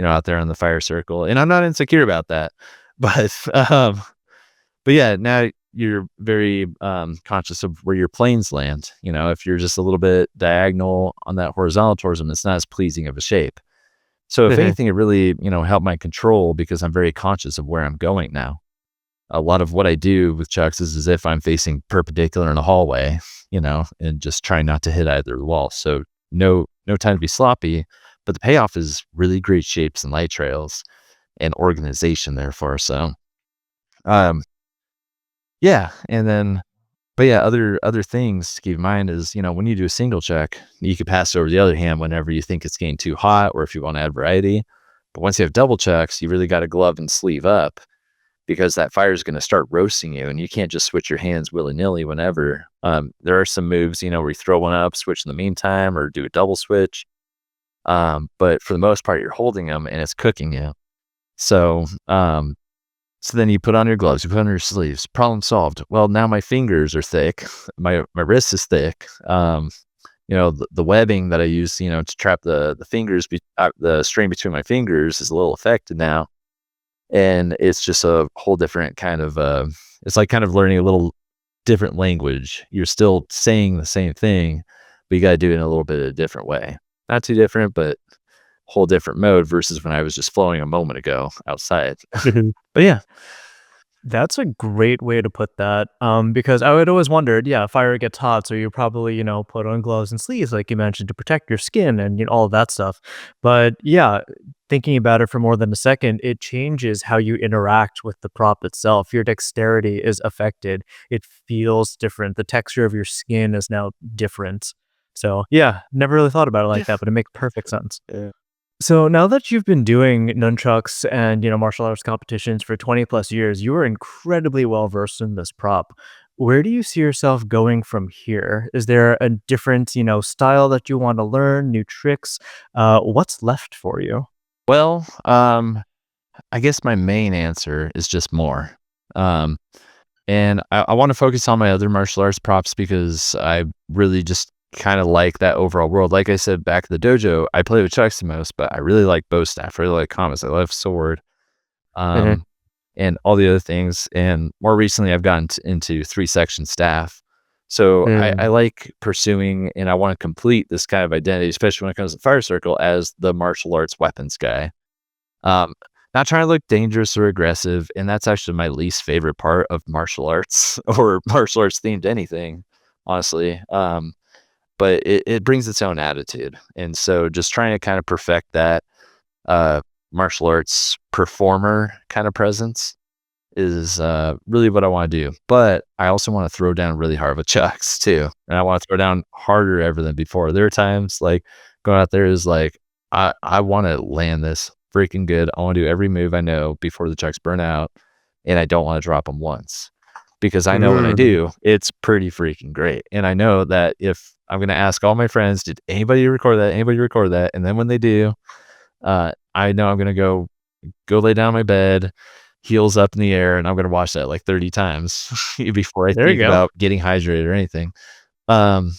out there in the fire circle. And I'm not insecure about that. But but yeah, now you're very conscious of where your planes land. If you're just a little bit diagonal on that horizontal towards them, it's not as pleasing of a shape. So if anything, it really, helped my control because I'm very conscious of where I'm going now. a lot of what I do with chucks is as if I'm facing perpendicular in a hallway, and just trying not to hit either wall. So no time to be sloppy, but the payoff is really great shapes and light trails and organization therefore. So um yeah, and then but yeah, other things to keep in mind is, when you do a single check, you could pass it over the other hand whenever you think it's getting too hot or if you want to add variety. But once you have double checks, you really got to glove and sleeve up because that fire is going to start roasting you and you can't just switch your hands willy-nilly whenever. There are some moves, where you throw one up, switch in the meantime, or do a double switch. But for the most part, you're holding them and it's cooking you. So, so then you put on your gloves, you put on your sleeves, problem solved. Well, now my fingers are thick. My wrist is thick. The webbing that I use, to trap the fingers, the string between my fingers is a little affected now. And it's just a whole different kind of, it's like kind of learning a little different language. You're still saying the same thing, but you got to do it in a little bit of a different way. Not too different, but whole different mode versus when I was just flowing a moment ago outside. But yeah. That's a great way to put that, because I would always wondered, yeah, fire gets hot, so you probably, put on gloves and sleeves, like you mentioned, to protect your skin and all of that stuff. But yeah, thinking about it for more than a second, it changes how you interact with the prop itself. Your dexterity is affected. It feels different. The texture of your skin is now different. So yeah, never really thought about it like Yeah. that, but it makes perfect sense. Yeah. So now that you've been doing nunchucks and, martial arts competitions for 20 plus years, you are incredibly well versed in this prop. Where do you see yourself going from here? Is there a different, style that you want to learn, new tricks? What's left for you? Well, I guess my main answer is just more. Um, and I want to focus on my other martial arts props because I really just kind of like that overall world. Like I said, back at the dojo, I play with chucks the most, but I really like bow staff, really like commas. I love sword, Mhm. um, and all the other things. And more recently, I've gotten into 3-section staff. So I Mm. like pursuing and I want to complete this kind of identity, especially when it comes to fire circle as the martial arts weapons guy. Um, Not trying to look dangerous or aggressive, and that's actually my least favorite part of martial arts or martial arts themed anything, honestly. But it brings its own attitude, and so just trying to kind of perfect that uh, martial arts performer kind of presence is really what I want to do. But I also want to throw down really hard with chucks too, and I want to throw down harder ever than before. There are times like going out there is like I want to land this freaking good. I want to do every move I know before the chucks burn out, and I don't want to drop them once because I know when I Mm. do, it's pretty freaking great. And I know that if I'm gonna ask all my friends, did anybody record that? Anybody record that? And then when they do, I know I'm gonna go lay down in my bed, heels up in the air, and I'm gonna watch that like 30 times before I There you think go. about getting hydrated or anything. Um,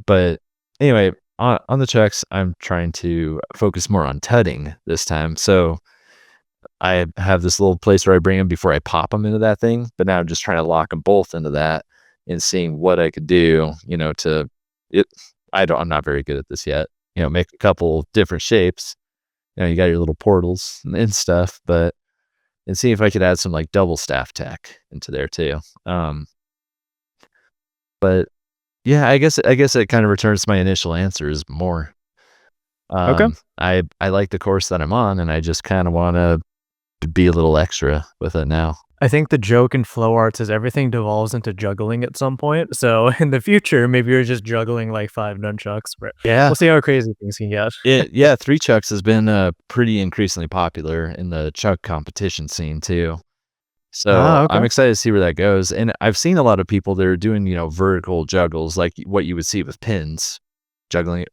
but anyway, on the checks, I'm trying to focus more on tutting this time. So I have this little place where I bring them before I pop them into that thing, but now I'm just trying to lock them both into that and seeing what I could do, to it. I'm not very good at this yet. Make a couple different shapes. You got your little portals and stuff, but and see if I could add some like double staff tech into there too. Um, but yeah, I guess it kind of returns to my initial answer is more. Okay. I like the course that I'm on, and I just kind of want to be a little extra with it now. I think the joke in flow arts is everything devolves into juggling at some point. So in the future, maybe you're just juggling like five nunchucks, but Yeah, we'll see how crazy things can get. yeah. 3 chucks has been pretty increasingly popular in the chuck competition scene too. So Ah, I'm okay. excited to see where that goes. And I've seen a lot of people that are doing, vertical juggles like what you would see with pins, juggling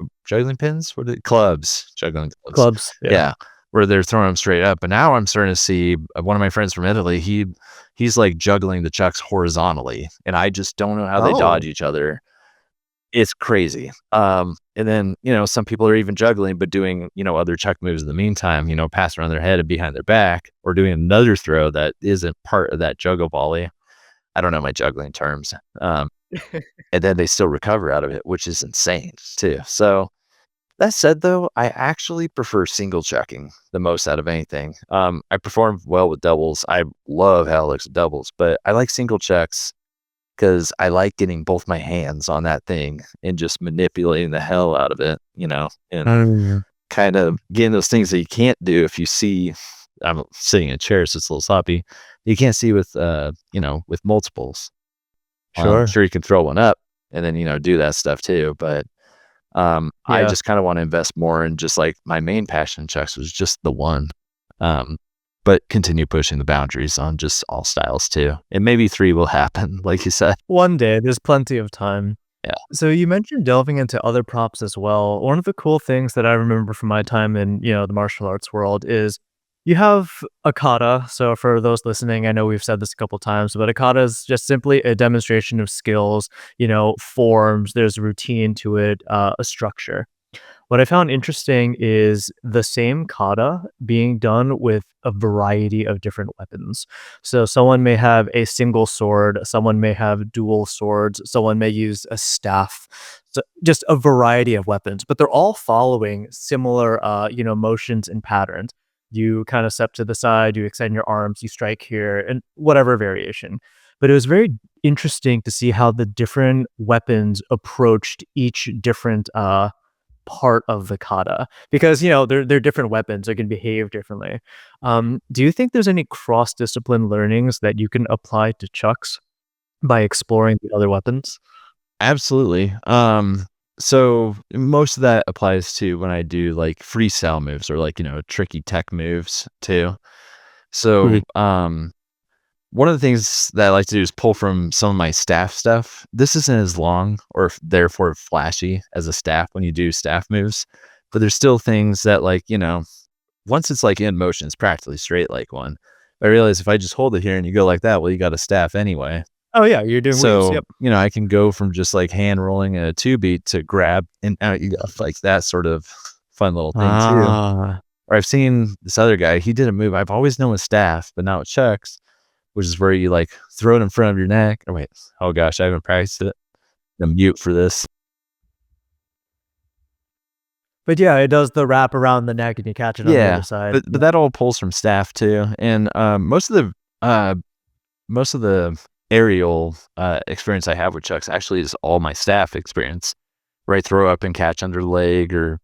pins, what are they? Clubs, juggling clubs. Clubs, yeah. Yeah, where they're throwing them straight up. But now I'm starting to see one of my friends from Italy. He's like juggling the chucks horizontally, and I just don't know how they dodge Oh. each other. It's crazy. And then, some people are even juggling, but doing, other chuck moves in the meantime, passing around their head and behind their back or doing another throw that isn't part of that juggle volley. I don't know my juggling terms. And then they still recover out of it, which is insane too. So That said, though, I actually prefer single checking the most out of anything. I perform well with doubles. I love how it looks with doubles, but I like single checks because I like getting both my hands on that thing and just manipulating the hell out of it, and Mm. kind of getting those things that you can't do if you see. I'm sitting in a chair, so it's a little sloppy. You can't see with, with multiples. Sure. Sure, you can throw one up and then, do that stuff too, but I Yeah. just kinda wanna invest more in just, like, my main passion checks was just the one, um, but continue pushing the boundaries on just all styles too, and maybe 3 will happen, like you said. One day, there's plenty of time. Yeah. So you mentioned delving into other props as well. One of the cool things that I remember from my time in, the martial arts world is you have a kata. So for those listening, I know we've said this a couple times, but a kata is just simply a demonstration of skills, forms, there's a routine to it, a structure. What I found interesting is the same kata being done with a variety of different weapons. So someone may have a single sword, someone may have dual swords, someone may use a staff. So just a variety of weapons, but they're all following similar motions and patterns. You kind of step to the side, you extend your arms, you strike here, and whatever variation. But it was very interesting to see how the different weapons approached each different part of the kata because they're different weapons, they can behave differently. Do you think there's any cross discipline learnings that you can apply to chucks by exploring the other weapons? Absolutely, so most of that applies to when I do, like, freestyle moves or, like, tricky tech moves too. So, Right. one of the things that I like to do is pull from some of my staff stuff. This isn't as long or therefore flashy as a staff when you do staff moves, but there's still things that, like, once it's like in motion, it's practically straight like one. I realize if I just hold it here and you go like that, well, you got a staff anyway. Oh yeah, you're doing weaves. So, Yep. I can go from just like hand rolling a two beat to grab and out you go, like that sort of fun little thing too. Ah. Or I've seen this other guy, he did a move I've always known with staff, but not with chucks, which is where you like throw it in front of your neck. Or wait, oh gosh, I haven't practiced it. I'm mute for this. But yeah, it does the wrap around the neck and you catch it on the other Yeah, side. but that all pulls from staff too, and uh, most of the aerial experience I have with chucks actually is all my staff experience. Where I throw up and catch under the leg, or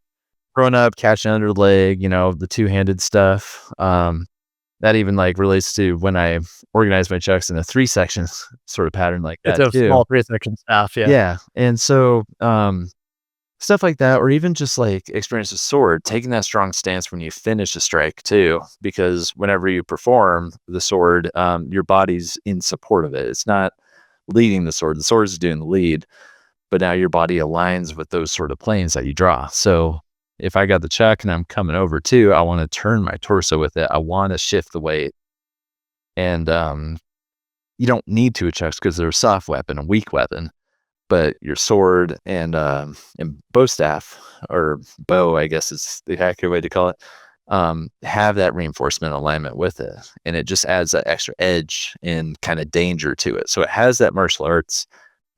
throwing up, catching under the leg. The two handed stuff. That even like relates to when I organize my chucks in a 3 section sort of pattern like It's that a too. small 3-section staff, yeah. Yeah, and so, stuff like that, or even just, like, experience with sword, taking that strong stance when you finish a strike too, because whenever you perform the sword, your body's in support of it. It's not leading the sword is doing the lead, but now your body aligns with those sort of planes that you draw. So, if I got the chuck and I'm coming over too, I wanna turn my torso with it. I wanna shift the weight, and, you don't need to with chucks because 'cause they're a soft weapon, a weak weapon. But your sword and bow staff or bow, I guess is the accurate way to call it, have that reinforcement alignment with it, and it just adds that extra edge and kinda danger to it. So it has that martial arts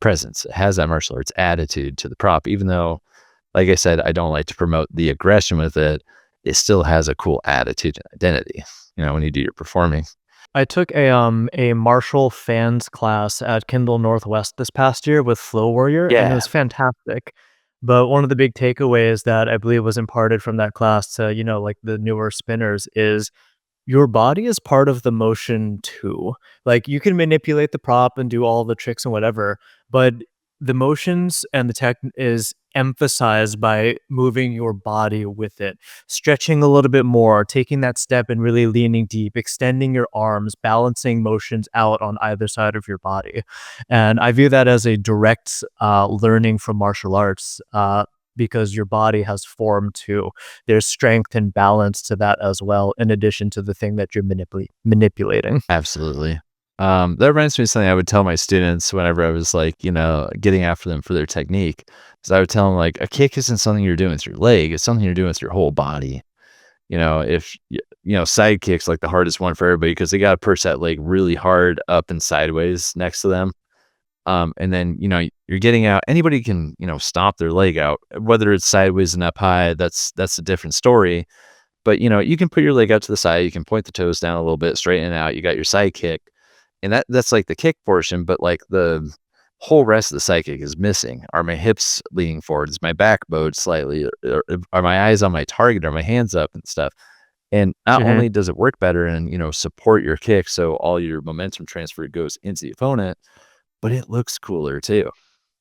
presence. It has that martial arts attitude to the prop, even though, like I said, I don't like to promote the aggression with it. It still has a cool attitude and identity, when you do your performing. I took a martial fans class at Kindle Northwest this past year with Flow Warrior, and it Yeah, was fantastic. But one of the big takeaways that I believe was imparted from that class to, like the newer spinners is your body is part of the motion too. Like you can manipulate the prop and do all the tricks and whatever, but the motions and the tech is emphasized by moving your body with it, stretching a little bit more, taking that step and really leaning deep, extending your arms, balancing motions out on either side of your body. And I view that as a direct learning from martial arts. Because your body has form too. There's strength and balance to that as well, in addition to the thing that you're manipulating. absolutely. That reminds me of something I would tell my students whenever I was like, getting after them for their technique. Is I would tell them like a kick isn't something you're doing with your leg, it's something you're doing with your whole body. If side kicks like the hardest one for everybody because they got to push that leg really hard up and sideways next to them. And then, you're getting out. Anybody can, stomp their leg out, whether it's sideways and up high. That's a different story. But you can put your leg out to the side. You can point the toes down a little bit, straighten it out. You got your side kick, and that's like the kick portion. But like the whole rest of the side kick is missing. Are my hips leaning forward? Is my back bowed slightly? Are my eyes on my target? Are my hands up and stuff? And not Mhm. only does it work better and support your kick, so all your momentum transfer goes into the opponent, but it looks cooler too,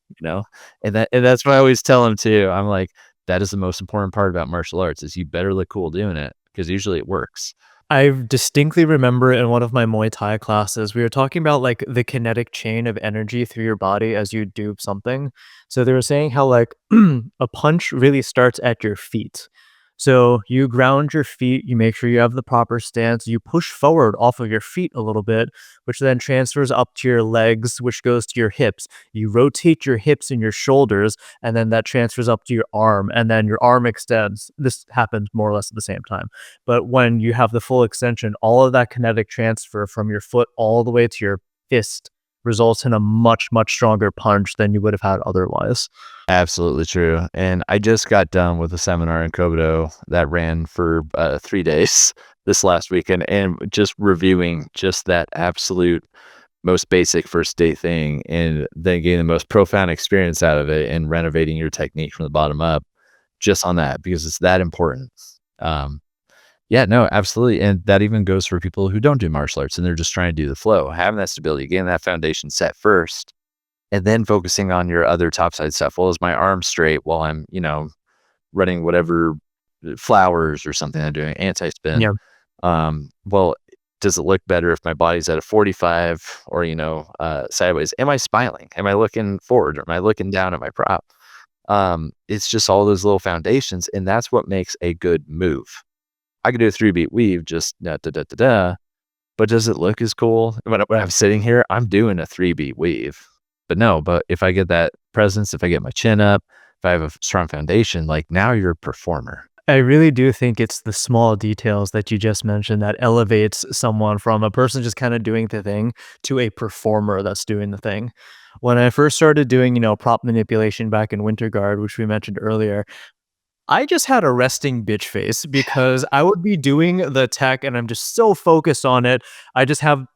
you know? And that's what I always tell them too. I'm like, that is the most important part about martial arts is you better look cool doing it because usually it works. I distinctly remember in one of my Muay Thai classes, we were talking about like the kinetic chain of energy through your body as you do something. So they were saying how like a punch really starts at your feet. So you ground your feet, you make sure you have the proper stance, you push forward off of your feet a little bit, which then transfers up to your legs, which goes to your hips. You rotate your hips and your shoulders, and then that transfers up to your arm, and then your arm extends. This happens more or less at the same time. But when you have the full extension, all of that kinetic transfer from your foot all the way to your fist results in a much, much stronger punch than you would have had otherwise. Absolutely true. And I just got done with a seminar in Kobudo that ran for 3 days this last weekend, and just reviewing just that absolute most basic first date thing, and then getting the most profound experience out of it and renovating your technique from the bottom up just on that because it's that important. Um, yeah, no, absolutely. And that even goes for people who don't do martial arts and they're just trying to do the flow, having that stability, getting that foundation set first, and then focusing on your other topside stuff. Well, is my arm straight while I'm, running whatever flowers or something I'm doing, anti-spin? Yeah. Well, does it look better if my body's at a 45 or, sideways? Am I smiling? Am I looking forward? Or am I looking down at my prop? It's just all those little foundations, and that's what makes a good move. I could do a 3-beat weave, just da da da da da, but does it look as cool? When I'm sitting here, I'm doing a 3-beat weave. But no, but if I get that presence, if I get my chin up, if I have a strong foundation, like, now you're a performer. I really do think it's the small details that you just mentioned that elevates someone from a person just kind of doing the thing to a performer that's doing the thing. When I first started doing, prop manipulation back in Winter Guard, which we mentioned earlier, I just had a resting bitch face because I would be doing the tech and I'm just so focused on it. I just have,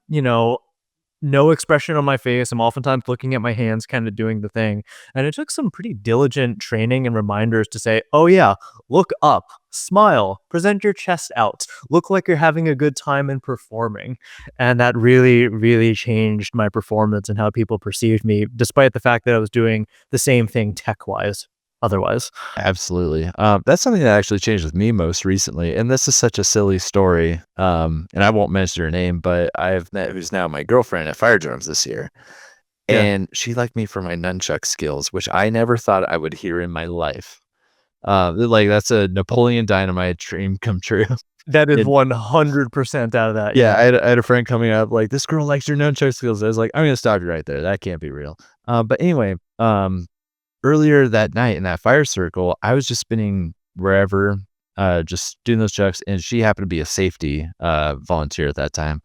no expression on my face. I'm oftentimes looking at my hands, kind of doing the thing. And it took some pretty diligent training and reminders to say, oh, yeah, look up, smile, present your chest out, look like you're having a good time and performing. And that really, really changed my performance and how people perceived me, despite the fact that I was doing the same thing tech wise otherwise. Absolutely. That's something that actually changed with me most recently, and this is such a silly story, and I won't mention her name, but I've met who's now my girlfriend at Fire Drums this year, Yeah. and she liked me for my nunchuck skills, which I never thought I would hear in my life. Like, that's a Napoleon Dynamite dream come true. That is And 100% out of that. yeah, Yeah. I had a friend coming up like, "This girl likes your nunchuck skills." I was like, "I'm gonna stop you right there. That can't be real." But anyway, earlier that night in that fire circle, I was just spinning wherever, just doing those chucks, and she happened to be a safety, volunteer at that time.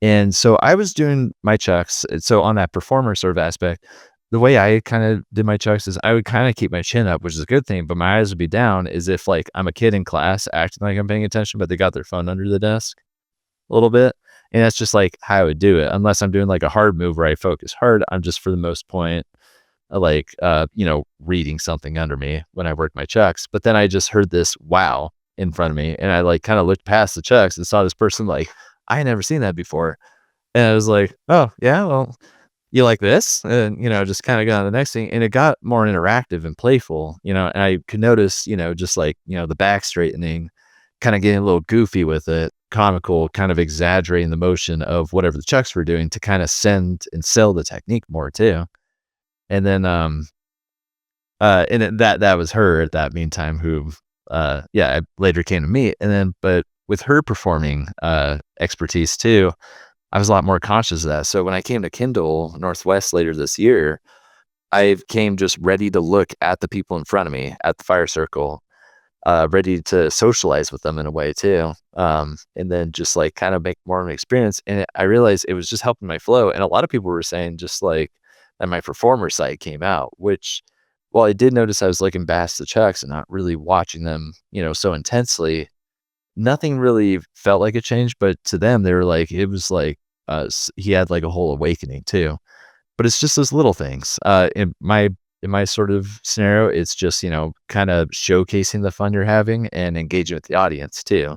And so I was doing my chucks. And so on that performer sort of aspect, the way I kind of did my chucks is I would kind of keep my chin up, which is a good thing, but my eyes would be down as if like I'm a kid in class acting like I'm paying attention, but they got their phone under the desk a little bit. And that's just like how I would do it. Unless I'm doing like a hard move where I focus hard, I'm just for the most point like, reading something under me when I worked my chucks. But then I just heard this wow in front of me, and I like kind of looked past the chucks and saw this person like, I had never seen that before. And I was like, oh, yeah, well, you like this? And, just kind of got on the next thing. And it got more interactive and playful, and I could notice, just like, the back straightening, kind of getting a little goofy with it, comical, kind of exaggerating the motion of whatever the chucks were doing to kind of send and sell the technique more too. And then, and then that was her at that meantime who, yeah, I later came to meet. And then, but with her performing, expertise too, I was a lot more conscious of that. So when I came to Kindle Northwest later this year, I came just ready to look at the people in front of me at the fire circle, ready to socialize with them in a way too. And then just like kind of make more of an experience. And I realized it was just helping my flow. And a lot of people were saying just like and my performer side came out, which, while I did notice I was looking past the chucks and not really watching them, so intensely, nothing really felt like a change, but to them, they were like, it was like, he had like a whole awakening too. But it's just those little things. In my sort of scenario, it's just, kind of showcasing the fun you're having and engaging with the audience too.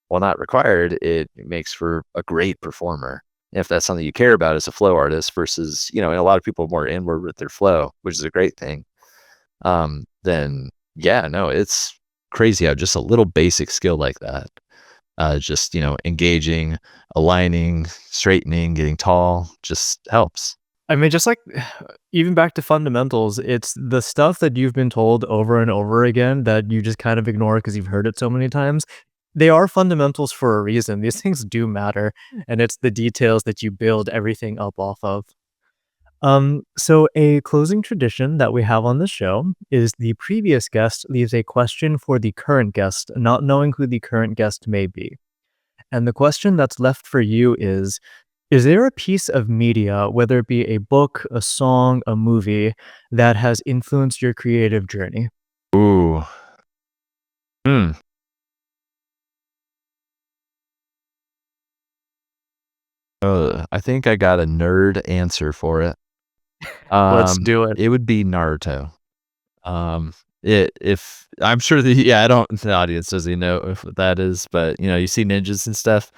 While not required, it makes for a great performer. If that's something you care about as a flow artist versus, and a lot of people are more inward with their flow, which is a great thing. Then yeah, no, it's crazy how just a little basic skill like that, just, engaging, aligning, straightening, getting tall, just helps. I mean, just like even back to fundamentals, it's the stuff that you've been told over and over again that you just kind of ignore because you've heard it so many times. They are fundamentals for a reason. These things do matter, and it's the details that you build everything up off of. So a closing tradition that we have on the show is the previous guest leaves a question for the current guest, not knowing who the current guest may be. And the question that's left for you is there a piece of media, whether it be a book, a song, a movie, that has influenced your creative journey? Ooh. Hmm. I think I got a nerd answer for it. Let's do it. It would be Naruto. It if I'm sure yeah, I don't the audience doesn't even know if what that is, but, you see ninjas and stuff,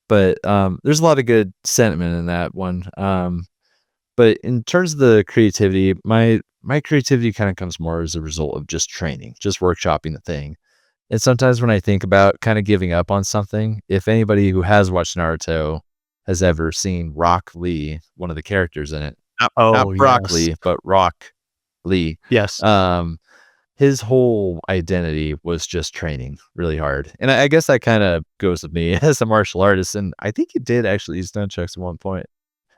but, there's a lot of good sentiment in that one. But in terms of the creativity, my creativity kinda comes more as a result of just training, just workshopping the thing. And sometimes when I think about kinda giving up on something, if anybody who has watched Naruto has ever seen Rock Lee, one of the characters in it, not Oh, yes. broccoli, but Rock Lee, Yes. um, his whole identity was just training really hard. And I guess that kinda goes with me as a martial artist, and I think he did actually use nunchucks at one point.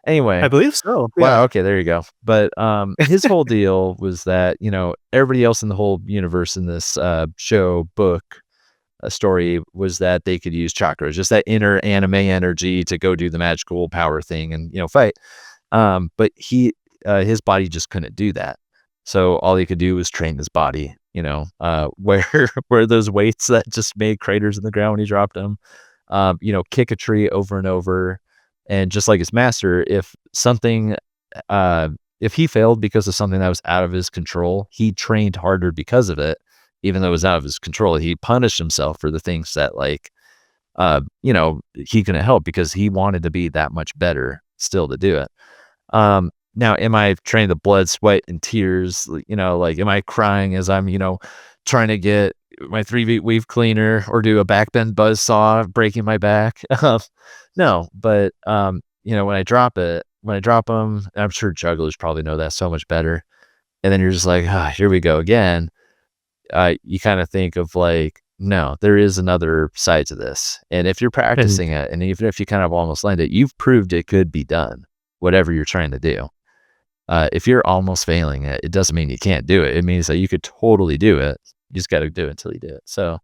I Anyway, believe so, yeah. wow, okay, there you go. But, his whole deal was that, everybody else in the whole universe in this, show, book, story was that they could use chakras, just that inner anime energy to go do the magical power thing and, fight. But his body just couldn't do that. So all he could do was train his body, where where those weights that just made craters in the ground when he dropped them, kick a tree over and over. And just like his master, if he failed because of something that was out of his control, he trained harder because of it, even though it was out of his control. He punished himself for the things that he couldn't help because he wanted to be that much better still to do it. Now am I training the blood, sweat, and tears? Am I crying as I'm, trying to get my 3 feet weave cleaner or do a back bend buzz saw breaking my back? No, but, when I drop them, I'm sure jugglers probably know that so much better. And then you're just like, "Ah, here we go again." You kinda think of like, no, there is another side to this. And if you're And practicing it, and even if you kind of almost land it, you've proved it could be done, whatever you're trying to do. If you're almost failing it, it doesn't mean you can't do it. It means that you could totally do it. You just gotta do it until you do it. So,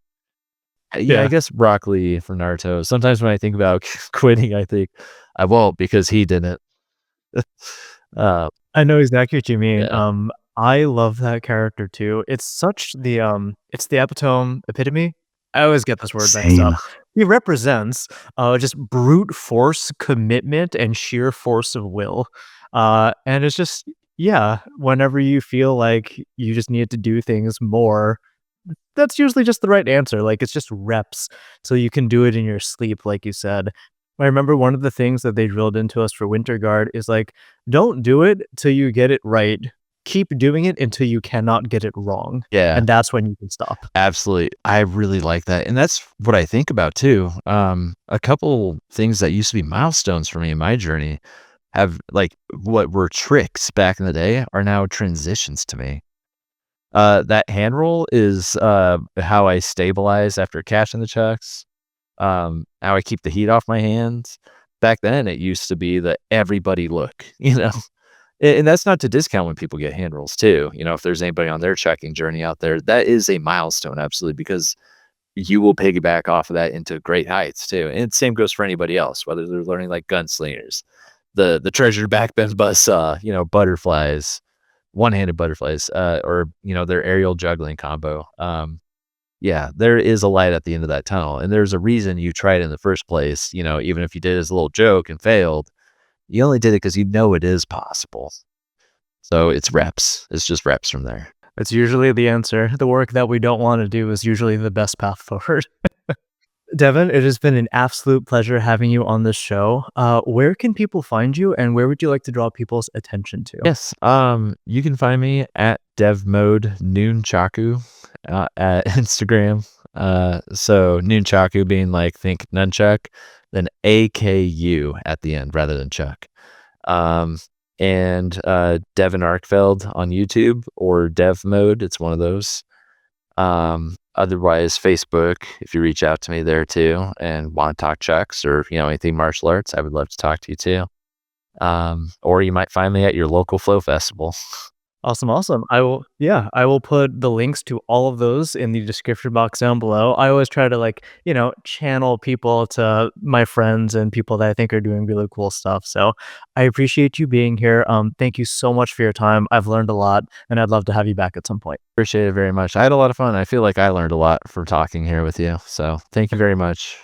yeah, I yeah. guess broccoli for Naruto. Sometimes when I think about quitting, I think I won't because he didn't. Uh, I know exactly what you mean. yeah, I love that character too. It's the epitome. I always get this word mixed same. up. He represents, just brute force, commitment, and sheer force of will. And it's just yeah, whenever you feel like you just need to do things more, that's usually just the right answer. Like, it's just reps, so you can do it in your sleep, like you said. I remember one of the things that they drilled into us for Winter Guard is like, don't do it till you get it right. Keep doing it until you cannot get it wrong, Yeah. and that's when you can stop. Absolutely. I really like that, and that's what I think about too. A couple things that used to be milestones for me in my journey have like what were tricks back in the day are now transitions to me. That hand roll is, how I stabilize after catching the chucks, how I keep the heat off my hands. Back then, it used to be the everybody look, and that's not to discount when people get hand rolls too. If there's anybody on their checking journey out there, that is a milestone, absolutely, because you will piggyback off of that into great heights too. And same goes for anybody else, whether they're learning like gunslingers. the treasured backbend buzzsaw, butterflies, one-handed butterflies, or, their aerial juggling combo. Yeah, there is a light at the end of that tunnel, and there's a reason you tried in the first place, even if you did it as a little joke and failed, you only did it because you know it is possible. So it's reps. It's just reps from there. It's usually the answer. The work that we don't wanna do is usually the best path forward. Devin, it has been an absolute pleasure having you on this show. Where can people find you, and where would you like to draw people's attention to? Yes, you can find me at devmode nunchaku, at Instagram. So nunchaku being like think nunchuck, then AKU at the end rather than chuck. Um, and Devin Arkfeld on YouTube or Dev Mode. It's one of those. Otherwise, Facebook, if you reach out to me there too and want to talk chucks or, anything martial arts, I would love to talk to you too. Or you might find me at your local flow festival. Awesome, awesome. I will put the links to all of those in the description box down below. I always try to like, channel people to my friends and people that I think are doing really cool stuff. So I appreciate you being here. Thank you so much for your time. I've learned a lot and I'd love to have you back at some point. Appreciate it very much. I had a lot of fun. I feel like I learned a lot from talking here with you. So thank you very much.